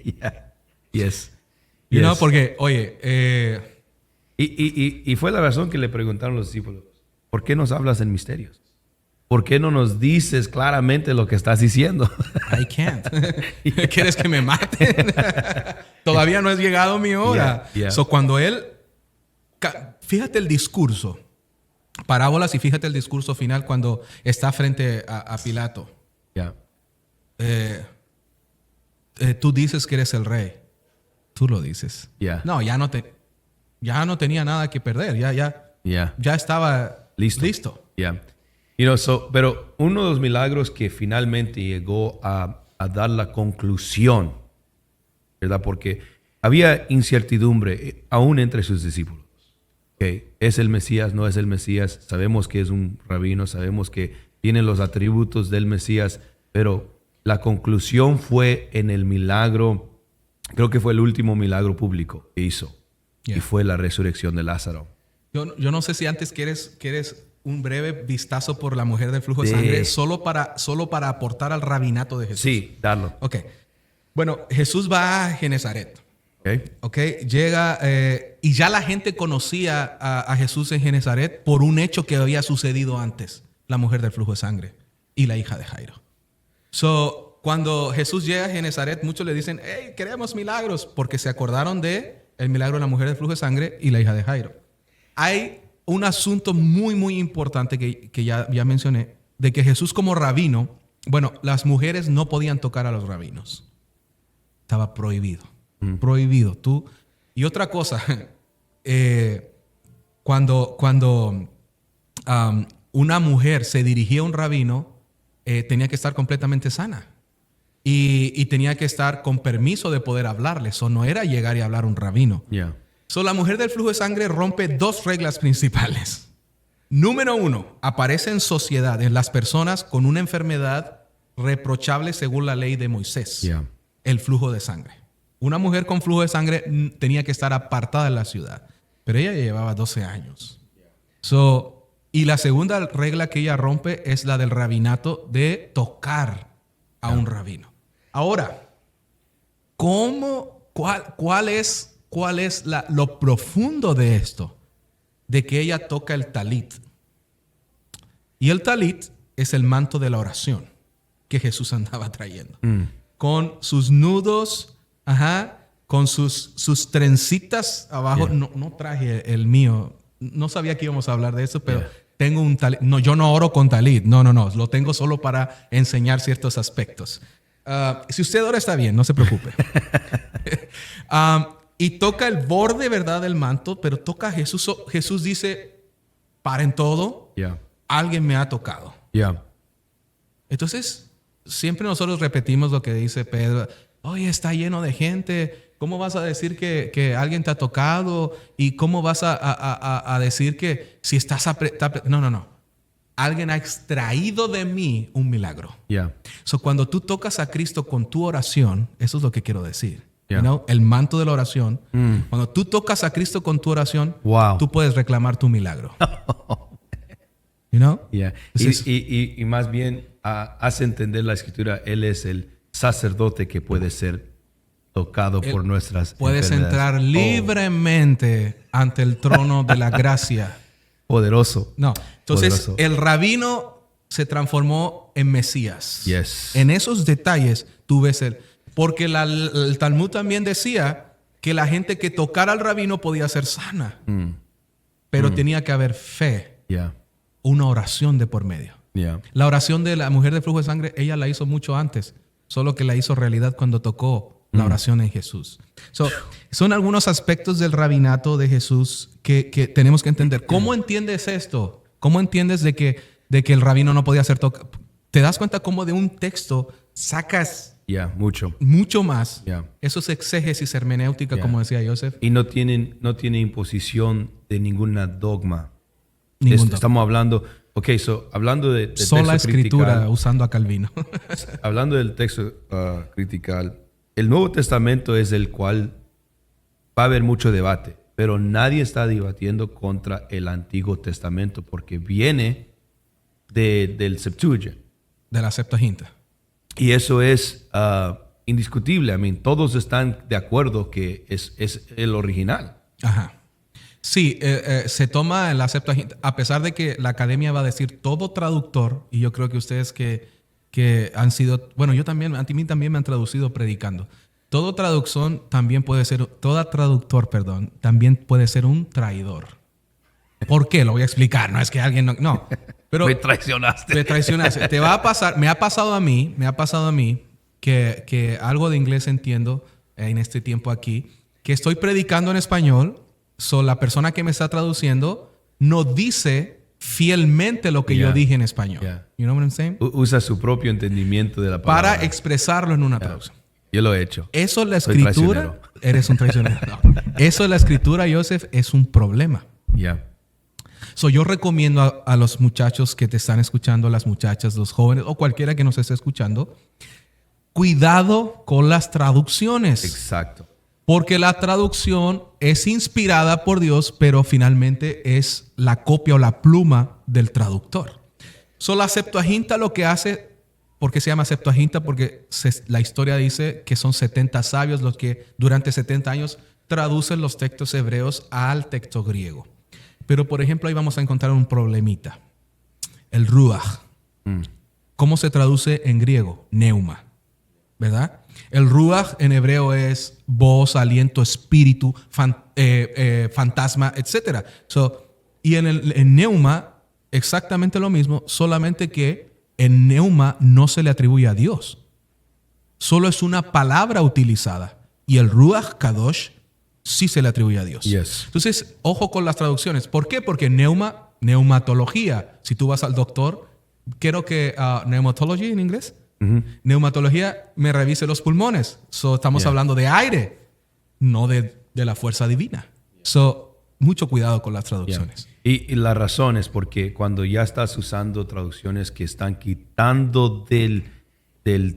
Yeah. Yes.
You know,
Yes.
porque, oye,
Y fue la razón que le preguntaron los discípulos, ¿por qué nos hablas en misterios? ¿Por qué no nos dices claramente lo que estás diciendo?
I can't. ¿Quieres que me maten? Todavía no es llegado mi hora.
Yeah, yeah.
So, cuando él... Fíjate el discurso. Parábolas y fíjate el discurso final cuando está frente a Pilato.
Yeah.
Tú dices que eres el rey. Tú lo dices.
Yeah.
No, ya no tenía nada que perder.
Yeah.
Ya estaba listo.
Yeah. Pero uno de los milagros que finalmente llegó a dar la conclusión, ¿verdad? Porque había incertidumbre aún entre sus discípulos. Okay. ¿Es el Mesías? ¿No es el Mesías? Sabemos que es un rabino, sabemos que tiene los atributos del Mesías, pero la conclusión fue en el milagro, creo que fue el último milagro público que hizo, y fue la resurrección de Lázaro.
Yo no sé si antes quieres un breve vistazo por la mujer del flujo de sangre, solo para aportar al rabinato de Jesús.
Sí, darlo.
Ok. Bueno, Jesús va a Genezaret.
Ok.
Llega y ya la gente conocía a Jesús en Genezaret por un hecho que había sucedido antes. La mujer del flujo de sangre y la hija de Jairo. So, cuando Jesús llega a Genezaret, muchos le dicen, hey, queremos milagros, porque se acordaron de el milagro de la mujer del flujo de sangre y la hija de Jairo. Hay un asunto muy, muy importante que ya mencioné, de que Jesús como rabino, bueno, las mujeres no podían tocar a los rabinos. Estaba prohibido. Prohibido. Y otra cosa, cuando una mujer se dirigía a un rabino, tenía que estar completamente sana. Y tenía que estar con permiso de poder hablarle. Eso no era llegar y hablar a un rabino.
Yeah.
So, la mujer del flujo de sangre rompe 2 reglas principales. Número 1, aparece en sociedad, en las personas con una enfermedad reprochable según la ley de Moisés.
Yeah.
El flujo de sangre. Una mujer con flujo de sangre tenía que estar apartada de la ciudad. Pero ella ya llevaba 12 años. Y la segunda regla que ella rompe es la del rabinato de tocar a un rabino. Ahora, ¿cuál es lo profundo de esto? De que ella toca el talit. Y el talit es el manto de la oración que Jesús andaba trayendo. Con sus nudos, con sus trencitas abajo.
Yeah.
No traje el mío. No sabía que íbamos a hablar de eso, pero tengo un talit. No, yo no oro con talit. No. Lo tengo solo para enseñar ciertos aspectos. Si usted ora está bien, no se preocupe. Y toca el borde, ¿verdad?, del manto, pero toca a Jesús. Jesús dice, paren todo.
Yeah.
Alguien me ha tocado.
Yeah.
Entonces, siempre nosotros repetimos lo que dice Pedro. Oye, está lleno de gente. ¿Cómo vas a decir que alguien te ha tocado? ¿Y cómo vas a decir que si estás apretado? No. Alguien ha extraído de mí un milagro.
Yeah.
So, cuando tú tocas a Cristo con tu oración, eso es lo que quiero decir.
Yeah.
You know, el manto de la oración. Cuando tú tocas a Cristo con tu oración,
Wow.
tú puedes reclamar tu milagro. You know?
Yeah. Y más bien hace entender la Escritura, Él es el sacerdote que puede ser tocado por nuestras
Puedes
enfermedades.
entrar libremente ante el trono de la gracia.
Poderoso.
No. Entonces,
Poderoso.
el rabino se transformó en Mesías.
Yes.
En esos detalles tú ves porque el Talmud también decía que la gente que tocara al rabino podía ser sana. Pero tenía que haber fe.
Yeah.
Una oración de por medio.
Yeah.
La oración de la mujer de flujo de sangre, ella la hizo mucho antes. Solo que la hizo realidad cuando tocó la oración en Jesús. Son algunos aspectos del rabinato de Jesús que tenemos que entender. ¿Cómo entiendes esto? ¿Cómo entiendes de que el rabino no podía ser tocado? ¿Te das cuenta cómo de un texto sacas mucho más?
Yeah.
Eso es exégesis hermenéutica,
Yeah.
como decía Joseph.
Y no tiene imposición de ninguna dogma.
Ningún
Estamos hablando, hablando de
sola
texto
escritura
critical,
usando a Calvino.
hablando del texto critical, el Nuevo Testamento es el cual va a haber mucho debate, pero nadie está debatiendo contra el Antiguo Testamento porque viene del Septuagint.
De la Septuaginta.
Y eso es indiscutible. Todos están de acuerdo que es el original.
Ajá. Sí, se toma en la Septuaginta, a pesar de que la academia va a decir todo traductor, y yo creo que ustedes que han sido, bueno, a mí también me han traducido predicando. Todo traductor también puede ser, también puede ser un traidor. ¿Por qué? Lo voy a explicar. No es que alguien no. Pero
me traicionaste.
Me traicionaste. Te va a pasar, me ha pasado a mí que algo de inglés entiendo en este tiempo aquí, que estoy predicando en español, la persona que me está traduciendo no dice fielmente lo que yo dije en español. You know what I'm saying?
Usa su propio entendimiento de la palabra.
Para expresarlo en una traducción.
Yo lo he hecho.
Eso es la escritura. Eres un traicionero. No. Eso es la escritura, Joseph, es un problema. Yo recomiendo a los muchachos que te están escuchando, las muchachas, los jóvenes o cualquiera que nos esté escuchando, cuidado con las traducciones.
Exacto.
Porque la traducción es inspirada por Dios, pero finalmente es la copia o la pluma del traductor. La Septuaginta lo que hace, ¿por qué se llama Septuaginta? Porque la historia dice que son 70 sabios los que durante 70 años traducen los textos hebreos al texto griego. Pero, por ejemplo, ahí vamos a encontrar un problemita. El ruach. ¿Cómo se traduce en griego? Neuma. ¿Verdad? El ruach en hebreo es voz, aliento, espíritu, fantasma, etc. Y en neuma, exactamente lo mismo, solamente que en neuma no se le atribuye a Dios. Solo es una palabra utilizada. Y el ruach kadosh sí se le atribuye a Dios. Entonces, ojo con las traducciones. ¿Por qué? Porque neumatología. Si tú vas al doctor, quiero que neumatología en inglés. Neumatología me revise los pulmones. Estamos hablando de aire, no de la fuerza divina. Mucho cuidado con las traducciones.
Y la razón es porque cuando ya estás usando traducciones que están quitando del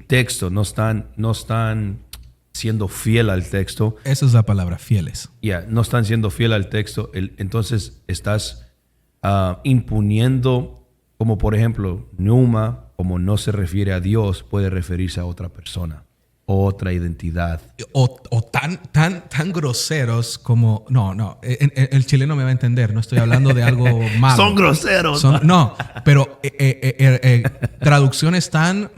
texto, no están siendo fiel al texto.
Esa es la palabra, fieles.
No están siendo fiel al texto. Entonces estás imponiendo, como por ejemplo, neuma, como no se refiere a Dios, puede referirse a otra persona, otra identidad.
O tan groseros como... No, el chileno me va a entender, no estoy hablando de algo malo.
Son groseros.
No, pero traducciones tan...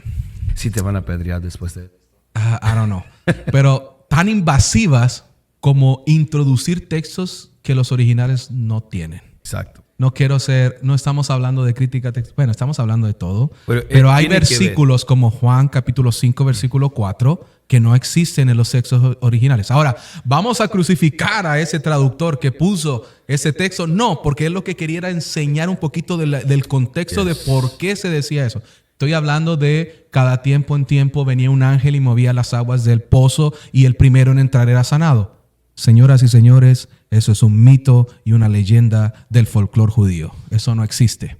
Sí te van a apedrear después de...
I don't know. Pero tan invasivas como introducir textos que los originales no tienen.
Exacto.
No estamos hablando de crítica textual. Bueno, estamos hablando de todo. Pero hay versículos como Juan capítulo 5, versículo 4, que no existen en los textos originales. Ahora, ¿vamos a crucificar a ese traductor que puso ese texto? No, porque él lo que quería era enseñar un poquito del contexto de por qué se decía eso. Estoy hablando de cada tiempo en tiempo venía un ángel y movía las aguas del pozo y el primero en entrar era sanado. Señoras y señores, eso es un mito y una leyenda del folclore judío. Eso no existe.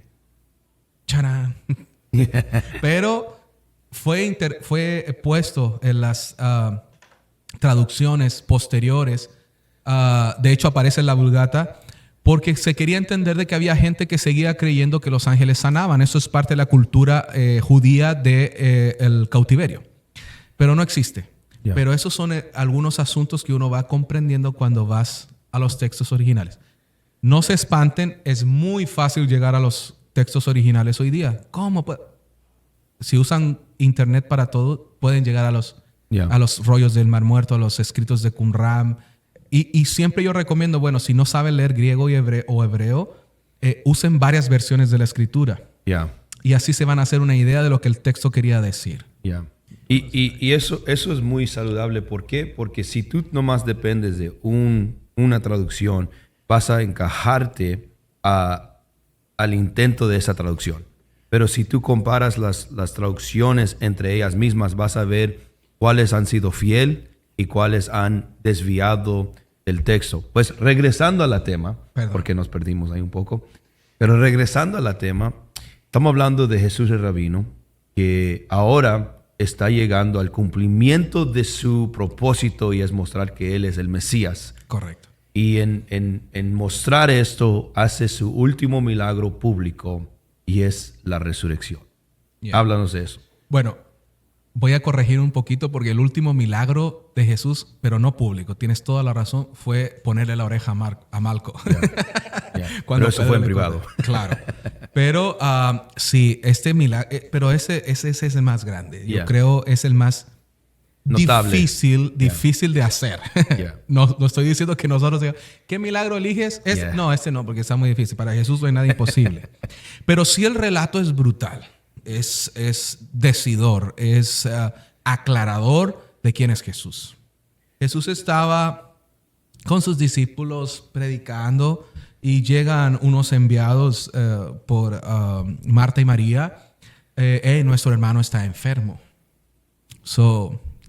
¡Charán! Pero fue puesto en las traducciones posteriores. De hecho, aparece en la Vulgata porque se quería entender de que había gente que seguía creyendo que los ángeles sanaban. Eso es parte de la cultura judía del cautiverio. Pero no existe. Pero esos son algunos asuntos que uno va comprendiendo cuando vas a los textos originales. No se espanten, es muy fácil llegar a los textos originales hoy día. ¿Cómo? Si usan internet para todo, pueden llegar a los rollos del Mar Muerto, a los escritos de Qumran. Y siempre yo recomiendo, bueno, si no saben leer griego o hebreo, usen varias versiones de la escritura. Y así se van a hacer una idea de lo que el texto quería decir.
Y eso es muy saludable. ¿Por qué? Porque si tú nomás dependes de una traducción, vas a encajarte al intento de esa traducción. Pero si tú comparas las traducciones entre ellas mismas, vas a ver cuáles han sido fiel y cuáles han desviado el texto. Pues regresando a la tema, porque nos perdimos ahí un poco, pero regresando a la tema, estamos hablando de Jesús el Rabino, que ahora está llegando al cumplimiento de su propósito y es mostrar que Él es el Mesías.
Correcto.
Y en mostrar esto, hace su último milagro público y es la resurrección.
Yeah.
Háblanos de eso.
Bueno, voy a corregir un poquito porque el último milagro de Jesús, pero no público, tienes toda la razón, fue ponerle la oreja a Malco.
Pero eso fue en privado.
Claro. Pero sí, este milagro, pero ese es el más grande. Yo creo es el más
notable.
Difícil de hacer. No estoy diciendo que nosotros digamos, ¿qué milagro eliges? No, este no, porque está muy difícil. Para Jesús no hay nada imposible. Pero sí el relato es brutal. Es decidor, es aclarador de quién es Jesús. Jesús estaba con sus discípulos predicando y llegan unos enviados por Marta y María. Nuestro hermano está enfermo.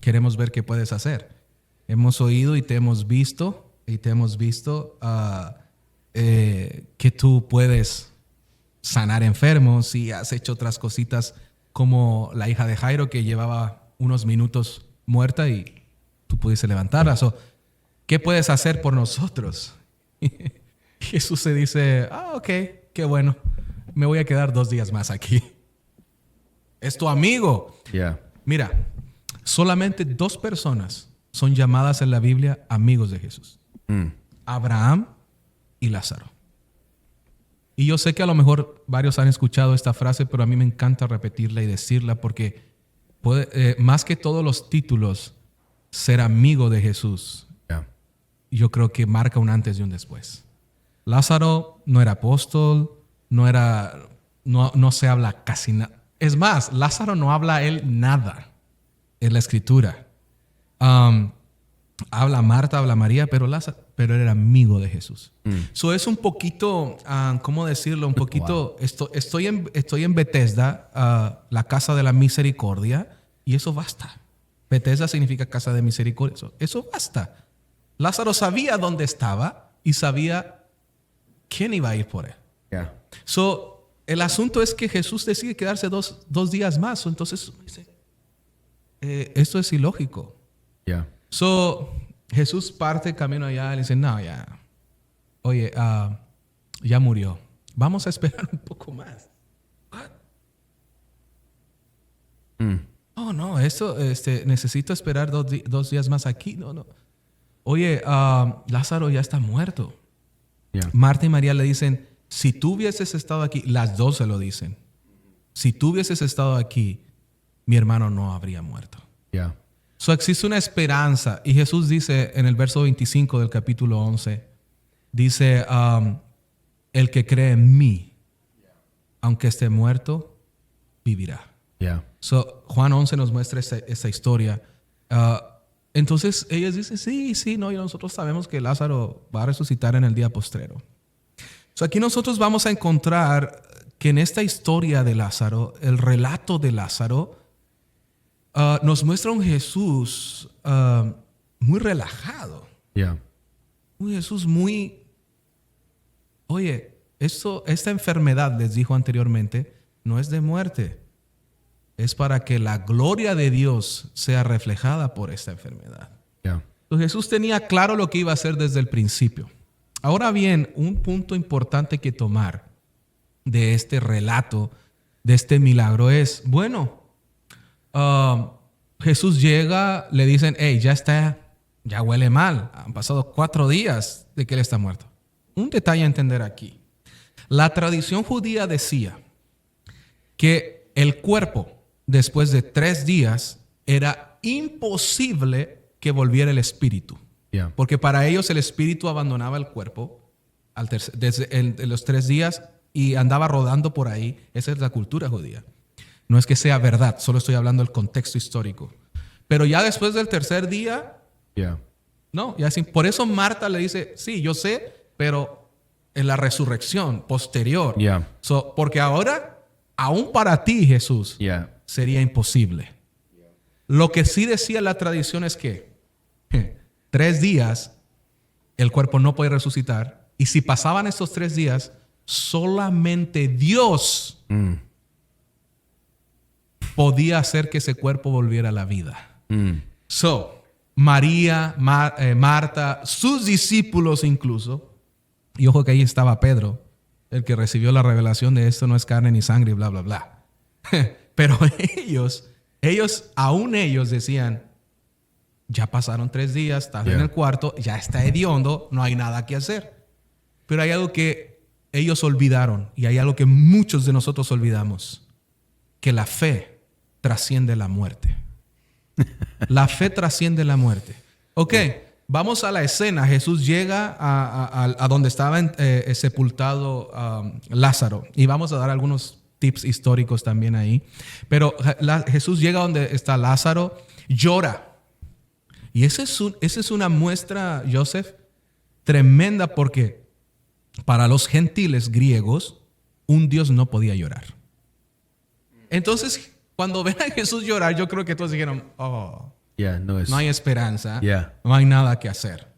Queremos ver qué puedes hacer. Hemos oído y te hemos visto que tú puedes sanar enfermos y has hecho otras cositas como la hija de Jairo que llevaba unos minutos muerta y tú pudiste levantarla. ¿Qué puedes hacer por nosotros? Jesús se dice, ok, qué bueno. Me voy a quedar 2 días más aquí. Es tu amigo. Mira, solamente 2 personas son llamadas en la Biblia amigos de Jesús. Abraham y Lázaro. Y yo sé que a lo mejor varios han escuchado esta frase, pero a mí me encanta repetirla y decirla porque más que todos los títulos, ser amigo de Jesús, yo creo que marca un antes y un después. Lázaro no era apóstol, no se habla casi nada. Es más, Lázaro no habla él nada en la escritura. Habla Marta, habla María, pero él era amigo de Jesús. Es un poquito, ¿cómo decirlo? Un poquito, estoy en Bethesda, la casa de la misericordia, y eso basta. Bethesda significa casa de misericordia. Eso basta. Lázaro sabía dónde estaba y sabía quién iba a ir por él. El asunto es que Jesús decide quedarse dos días más. Entonces, esto es ilógico. Jesús parte camino allá y le dice, no, ya. Oye, ya murió. Vamos a esperar un poco más. Oh, no, necesito esperar 2 días más aquí. No. Oye, Lázaro ya está muerto. Marta y María le dicen, si tú hubieses estado aquí, las 2 se lo dicen. Si tú hubieses estado aquí, mi hermano no habría muerto. Existe una esperanza. Y Jesús dice en el verso 25 del capítulo 11, dice, el que cree en mí, aunque esté muerto, vivirá. Juan 11 nos muestra esta historia. Entonces ellos dicen, sí, no, y nosotros sabemos que Lázaro va a resucitar en el día postrero. Aquí nosotros vamos a encontrar que en esta historia de Lázaro, el relato de Lázaro, nos muestra un Jesús muy relajado. Un Jesús muy... Oye, esta enfermedad, les dijo anteriormente, no es de muerte. Es para que la gloria de Dios sea reflejada por esta enfermedad. Entonces Jesús tenía claro lo que iba a hacer desde el principio. Ahora bien, un punto importante que tomar de este relato, de este milagro es, bueno, Jesús llega, le dicen, hey, ya huele mal. Han pasado 4 días de que él está muerto. Un detalle a entender aquí. La tradición judía decía que el cuerpo, después de 3 días, era imposible que volviera el espíritu. Porque para ellos el espíritu abandonaba el cuerpo desde los 3 días y andaba rodando por ahí. Esa es la cultura judía. No es que sea verdad, solo estoy hablando del contexto histórico. Pero ya después del 3er día, no, ya sí. Por eso Marta le dice, sí, yo sé, pero en la resurrección posterior. Porque ahora, aún para ti, Jesús, sería imposible. Lo que sí decía la tradición es que 3 días el cuerpo no puede resucitar, y si pasaban estos 3 días, solamente Dios podía hacer que ese cuerpo volviera a la vida. So, María, Marta, sus discípulos incluso, y ojo que ahí estaba Pedro, el que recibió la revelación de esto no es carne ni sangre, bla, bla, bla. Pero aún ellos decían, ya pasaron 3 días, estás en el cuarto, ya está hediondo, no hay nada que hacer. Pero hay algo que ellos olvidaron y hay algo que muchos de nosotros olvidamos, que la fe trasciende la muerte. La fe trasciende la muerte. Ok, vamos a la escena. Jesús llega a donde estaba sepultado Lázaro y vamos a dar algunos tips históricos también ahí. Pero Jesús llega donde está Lázaro, llora. Y esa es una muestra, Joseph, tremenda porque para los gentiles griegos, un Dios no podía llorar. Entonces, cuando ven a Jesús llorar, yo creo que todos dijeron, no hay esperanza, no hay nada que hacer.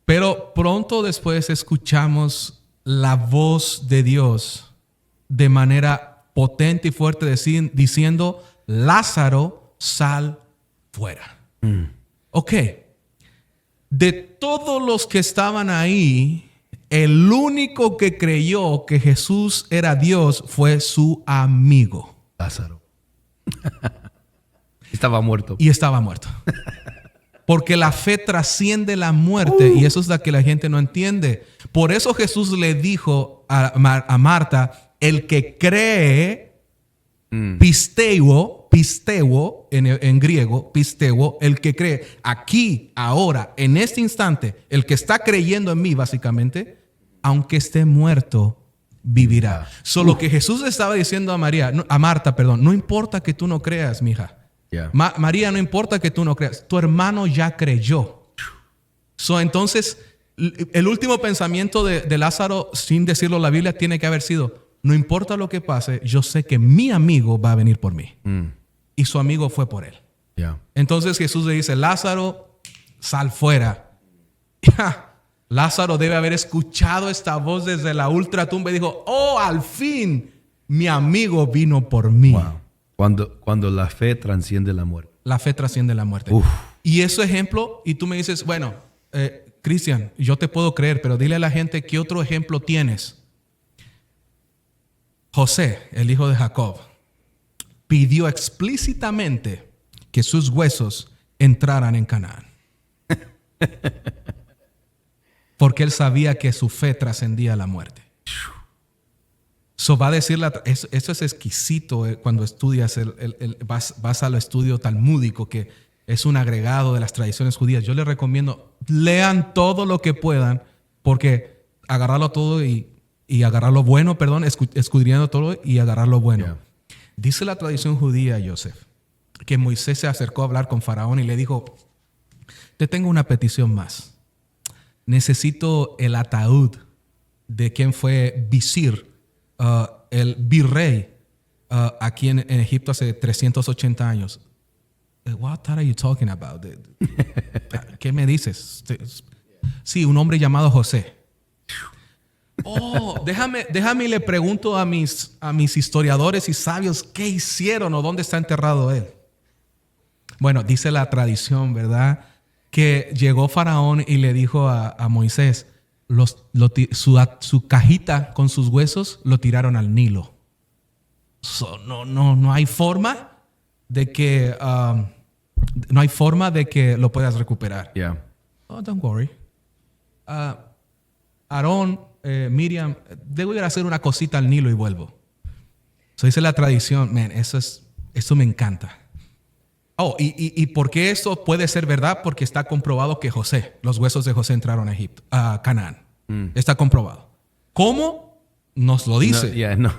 Pero pronto después escuchamos la voz de Dios de manera potente y fuerte diciendo, Lázaro, sal fuera. Ok, de todos los que estaban ahí, el único que creyó que Jesús era Dios fue su amigo
Lázaro. Estaba muerto.
Y estaba muerto. Porque la fe trasciende la muerte y eso es lo que la gente no entiende. Por eso Jesús le dijo a Marta, el que cree, pisteuo en griego, pisteuo, el que cree aquí, ahora, en este instante, el que está creyendo en mí, básicamente, aunque esté muerto, vivirá. Solo que Jesús estaba diciendo a Marta, no importa que tú no creas, mija. María, no importa que tú no creas, tu hermano ya creyó. Entonces, el último pensamiento de Lázaro, sin decirlo la Biblia, tiene que haber sido, no importa lo que pase, yo sé que mi amigo va a venir por mí. Y su amigo fue por él. Entonces Jesús le dice, Lázaro, sal fuera. Lázaro debe haber escuchado esta voz desde la ultratumba y dijo, al fin mi amigo vino por mí.
Cuando la fe trasciende la muerte.
La fe trasciende la muerte. Y ese ejemplo, y tú me dices, bueno, Cristian, yo te puedo creer, pero dile a la gente qué otro ejemplo tienes. José, el hijo de Jacob, pidió explícitamente que sus huesos entraran en Canaán. Porque él sabía que su fe trascendía la muerte. Va a decir eso es exquisito cuando estudias, vas al estudio talmúdico, que es un agregado de las tradiciones judías. Yo les recomiendo, lean todo lo que puedan, porque agarrarlo todo y agarrar lo bueno, escudriñando todo y agarrar lo bueno. Dice la tradición judía, Joseph, que Moisés se acercó a hablar con Faraón y le dijo, te tengo una petición más. Necesito el ataúd de quien fue visir, el virrey aquí en Egipto hace 380 años. What are you talking about? ¿Qué me dices? Sí, un hombre llamado José. Déjame y le pregunto a mis historiadores y sabios qué hicieron o dónde está enterrado él. Bueno, dice la tradición, ¿verdad? Que llegó Faraón y le dijo a Moisés, su cajita con sus huesos lo tiraron al Nilo. No hay forma de que lo puedas recuperar. Don't worry. Aarón, Miriam, debo ir a hacer una cosita al Nilo y vuelvo. Eso dice la tradición. Eso me encanta. ¿Y por qué esto puede ser verdad? Porque está comprobado que los huesos de José entraron a Canaán. Está comprobado. ¿Cómo? Nos lo dice.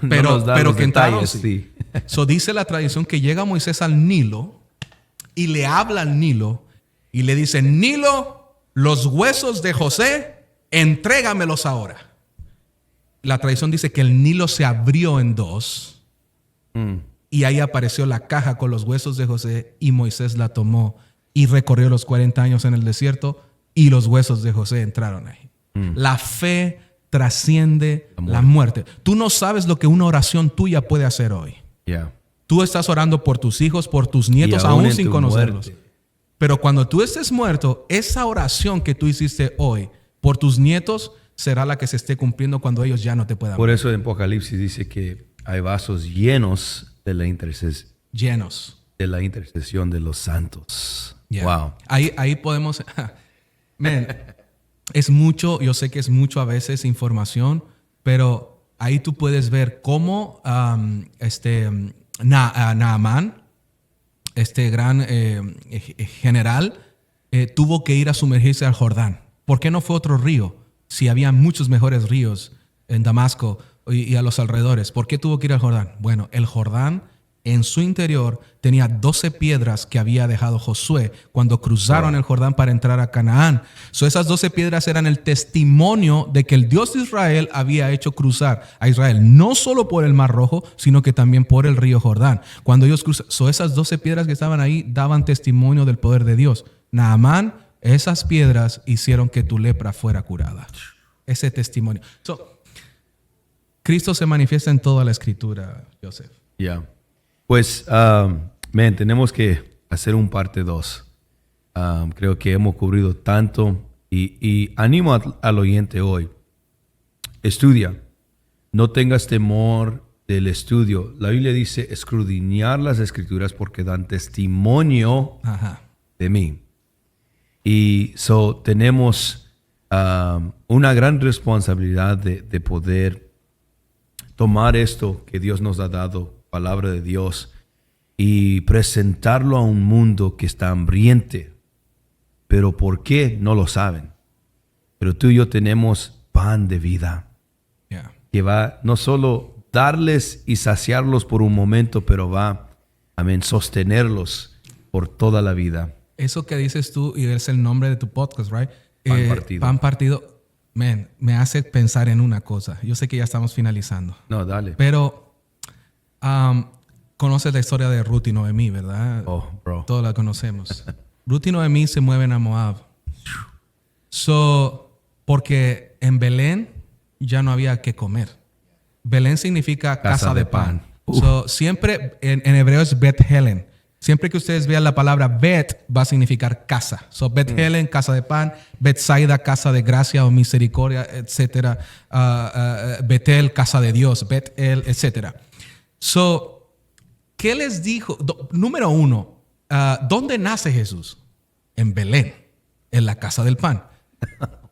Pero que entraron. Sí. Dice la tradición que llega Moisés al Nilo y le habla al Nilo y le dice, Nilo, los huesos de José, entrégamelos ahora. La tradición dice que el Nilo se abrió en dos. Y ahí apareció la caja con los huesos de José y Moisés la tomó y recorrió los 40 años en el desierto y los huesos de José entraron ahí. La fe trasciende la muerte. Tú no sabes lo que una oración tuya puede hacer hoy. Tú estás orando por tus hijos, por tus nietos,
Y aún
aún
en
sin
tu
conocerlos.
muerte.
Pero cuando tú estés muerto, esa oración que tú hiciste hoy por tus nietos será la que se esté cumpliendo cuando ellos ya no te puedan
Por
ver.
eso en Apocalipsis dice que hay vasos llenos de la
Llenos.
intercesión de los santos.
Yeah.
Wow.
Ahí podemos... Man, es mucho, yo sé que es mucho a veces información, pero ahí tú puedes ver cómo Naamán, este gran general, tuvo que ir a sumergirse al Jordán. ¿Por qué no fue otro río? Si había muchos mejores ríos en Damasco y a los alrededores. ¿Por qué tuvo que ir al Jordán? Bueno, el Jordán en su interior tenía 12 piedras que había dejado Josué cuando cruzaron el Jordán para entrar a Canaán. Esas 12 piedras eran el testimonio de que el Dios de Israel había hecho cruzar a Israel no solo por el Mar Rojo, sino que también por el río Jordán. Cuando ellos cruzan, esas 12 piedras que estaban ahí daban testimonio del poder de Dios. Naamán, esas piedras hicieron que tu lepra fuera curada. Ese testimonio. Cristo se manifiesta en toda la escritura, Joseph.
Ya. Pues, tenemos que hacer un parte 2. Creo que hemos cubrido tanto y animo al oyente hoy. Estudia. No tengas temor del estudio. La Biblia dice escudriñar las escrituras porque dan testimonio de mí. Y tenemos una gran responsabilidad de poder tomar esto que Dios nos ha dado, palabra de Dios, y presentarlo a un mundo que está hambriente. Pero ¿por qué? No lo saben. Pero tú y yo tenemos pan de vida.
Yeah.
Que va no solo darles y saciarlos por un momento, pero va, sostenerlos por toda la vida.
Eso que dices tú, y es el nombre de tu podcast, right?
Pan partido.
Pan partido. Man, me hace pensar en una cosa. Yo sé que ya estamos finalizando.
No, dale.
Pero conoces la historia de Ruth y Noemí, ¿verdad?
Oh, bro.
Todos la conocemos. Ruth y Noemí se mueven a Moab. Porque en Belén ya no había que comer. Belén significa casa de pan. Siempre en hebreo es Bet Helen. Siempre que ustedes vean la palabra Bet, va a significar casa. Bet Helen, casa de pan. Betsaida, casa de gracia o misericordia, etc. Betel, casa de Dios. Betel, etc. ¿Qué les dijo? Número uno, ¿dónde nace Jesús? En Belén, en la casa del pan.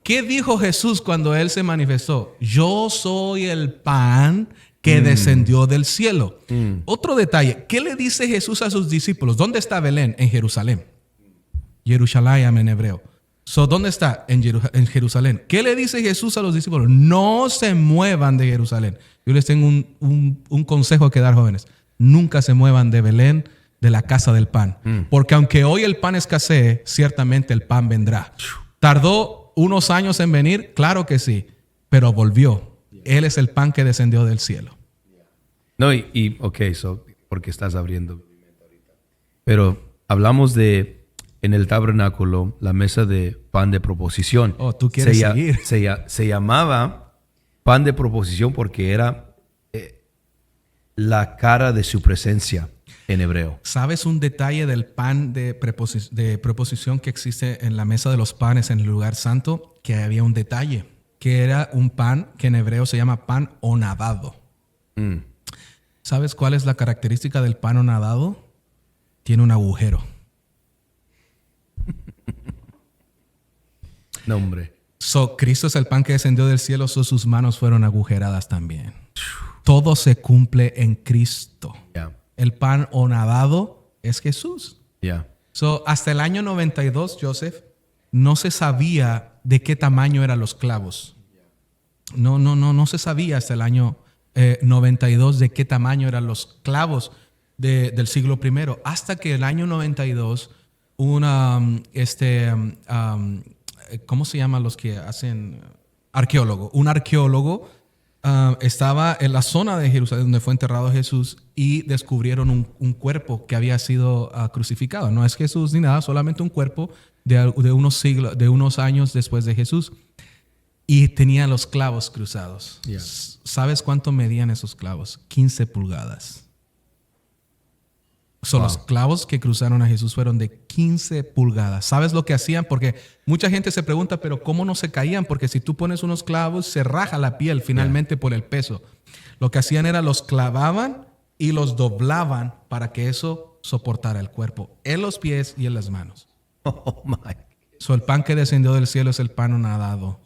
¿Qué dijo Jesús cuando Él se manifestó? Yo soy el pan que descendió del cielo. Otro detalle, ¿qué le dice Jesús a sus discípulos? ¿Dónde está Belén? En Jerusalén. Jerusalén en hebreo. ¿Dónde está? En Jerusalén. ¿Qué le dice Jesús a los discípulos? No se muevan de Jerusalén. Yo les tengo un consejo que dar, jóvenes. Nunca se muevan de Belén, de la casa del pan. Porque aunque hoy el pan escasee, ciertamente el pan vendrá. ¿Tardó unos años en venir? Claro que sí, pero volvió. Él es el pan que descendió del cielo.
No, porque estás abriendo. Pero hablamos de, en el tabernáculo, la mesa de pan de proposición.
Oh, tú quieres seguir.
Se llamaba pan de proposición porque era la cara de su presencia en hebreo.
¿Sabes un detalle del pan de proposición que existe en la mesa de los panes en el lugar santo? Que había un detalle, que era un pan que en hebreo se llama pan honadado. ¿Sabes cuál es la característica del pan honadado? Tiene un agujero.
No, hombre.
Cristo es el pan que descendió del cielo, sus manos fueron agujeradas también. Todo se cumple en Cristo.
Yeah.
El pan honadado es Jesús.
Yeah.
Hasta el año 92, Joseph, no se sabía de qué tamaño eran los clavos. No se sabía hasta el año 92 de qué tamaño eran los clavos del siglo I. Hasta que el año 92, ¿cómo se llaman los que hacen? Arqueólogo. Un arqueólogo estaba en la zona de Jerusalén donde fue enterrado Jesús y descubrieron un cuerpo que había sido crucificado. No es Jesús ni nada, solamente un cuerpo de unos años después de Jesús. Y tenía los clavos cruzados.
Yeah.
¿Sabes cuánto medían esos clavos? 15 pulgadas. Los clavos que cruzaron a Jesús fueron de 15 pulgadas. ¿Sabes lo que hacían? Porque mucha gente se pregunta, pero ¿cómo no se caían? Porque si tú pones unos clavos, se raja la piel finalmente por el peso. Lo que hacían era los clavaban y los doblaban para que eso soportara el cuerpo en los pies y en las manos.
Oh, my.
So, el pan que descendió del cielo es el pan nadado.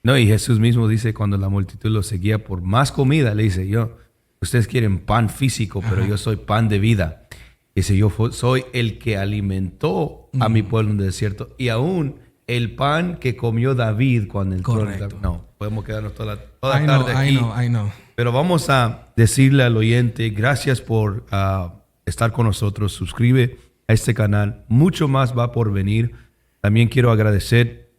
No, y Jesús mismo dice cuando la multitud lo seguía por más comida, le dice, ustedes quieren pan físico, pero yo soy pan de vida. Dice, yo soy el que alimentó a mi pueblo en el desierto. Y aún el pan que comió David cuando entró.
Correcto.
No, podemos quedarnos toda tarde aquí.
I know.
Pero vamos a decirle al oyente, gracias por estar con nosotros. Suscribe a este canal. Mucho más va por venir. También quiero agradecer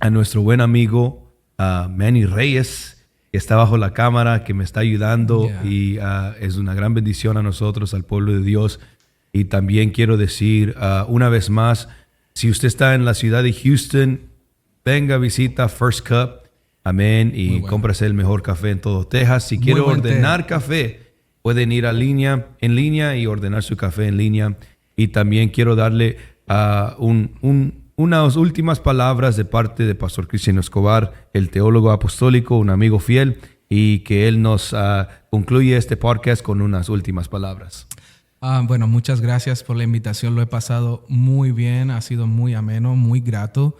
a nuestro buen amigo Manny Reyes, que está bajo la cámara, que me está ayudando y es una gran bendición a nosotros, al pueblo de Dios. Y también quiero decir una vez más, si usted está en la ciudad de Houston, venga, visita First Cup, amén, y cómprase el mejor café en todo Texas. Si quiere ordenar café, pueden ir en línea y ordenar su café en línea. Y también quiero darle unas últimas palabras de parte de Pastor Cristian Escobar, el teólogo apostólico, un amigo fiel, y que él nos concluye este podcast con unas últimas palabras.
Bueno, muchas gracias por la invitación. Lo he pasado muy bien, ha sido muy ameno, muy grato.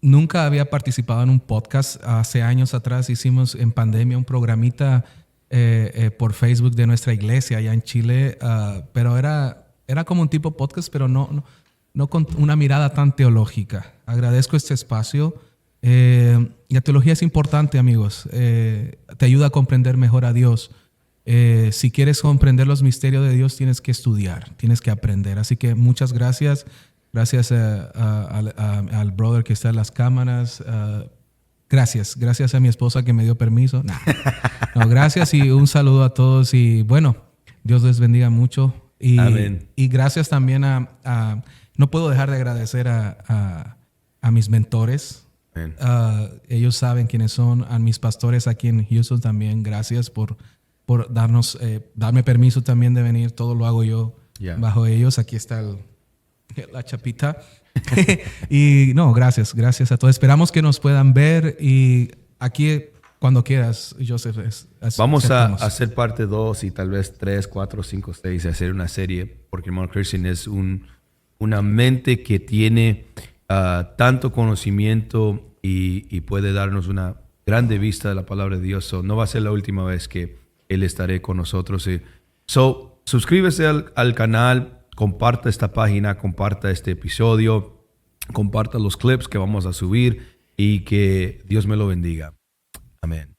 Nunca había participado en un podcast. Hace años atrás hicimos en pandemia un programita por Facebook de nuestra iglesia allá en Chile, pero era como un tipo podcast, pero no con una mirada tan teológica. Agradezco este espacio. La teología es importante, amigos. Te ayuda a comprender mejor a Dios. Si quieres comprender los misterios de Dios, tienes que estudiar, tienes que aprender. Así que muchas gracias. Gracias al brother que está en las cámaras. Gracias a mi esposa que me dio permiso. No, gracias y un saludo a todos. Y bueno, Dios les bendiga mucho.
Amén.
Y gracias también no puedo dejar de agradecer a mis mentores. Ellos saben quiénes son. A mis pastores aquí en Houston también. Gracias por darme permiso también de venir. Todo lo hago yo bajo ellos. Aquí está la chapita. Y no, gracias a todos. Esperamos que nos puedan ver y aquí cuando quieras, Joseph.
Vamos a hacer parte 2 y tal vez 3, 4, 5, 6, hacer una serie, porque hermano Christian es una mente que tiene tanto conocimiento y puede darnos una grande vista de la palabra de Dios. So, no va a ser la última vez que él estaré con nosotros. Suscríbese al canal, comparta esta página, comparta este episodio, comparta los clips que vamos a subir y que Dios me lo bendiga. Amén.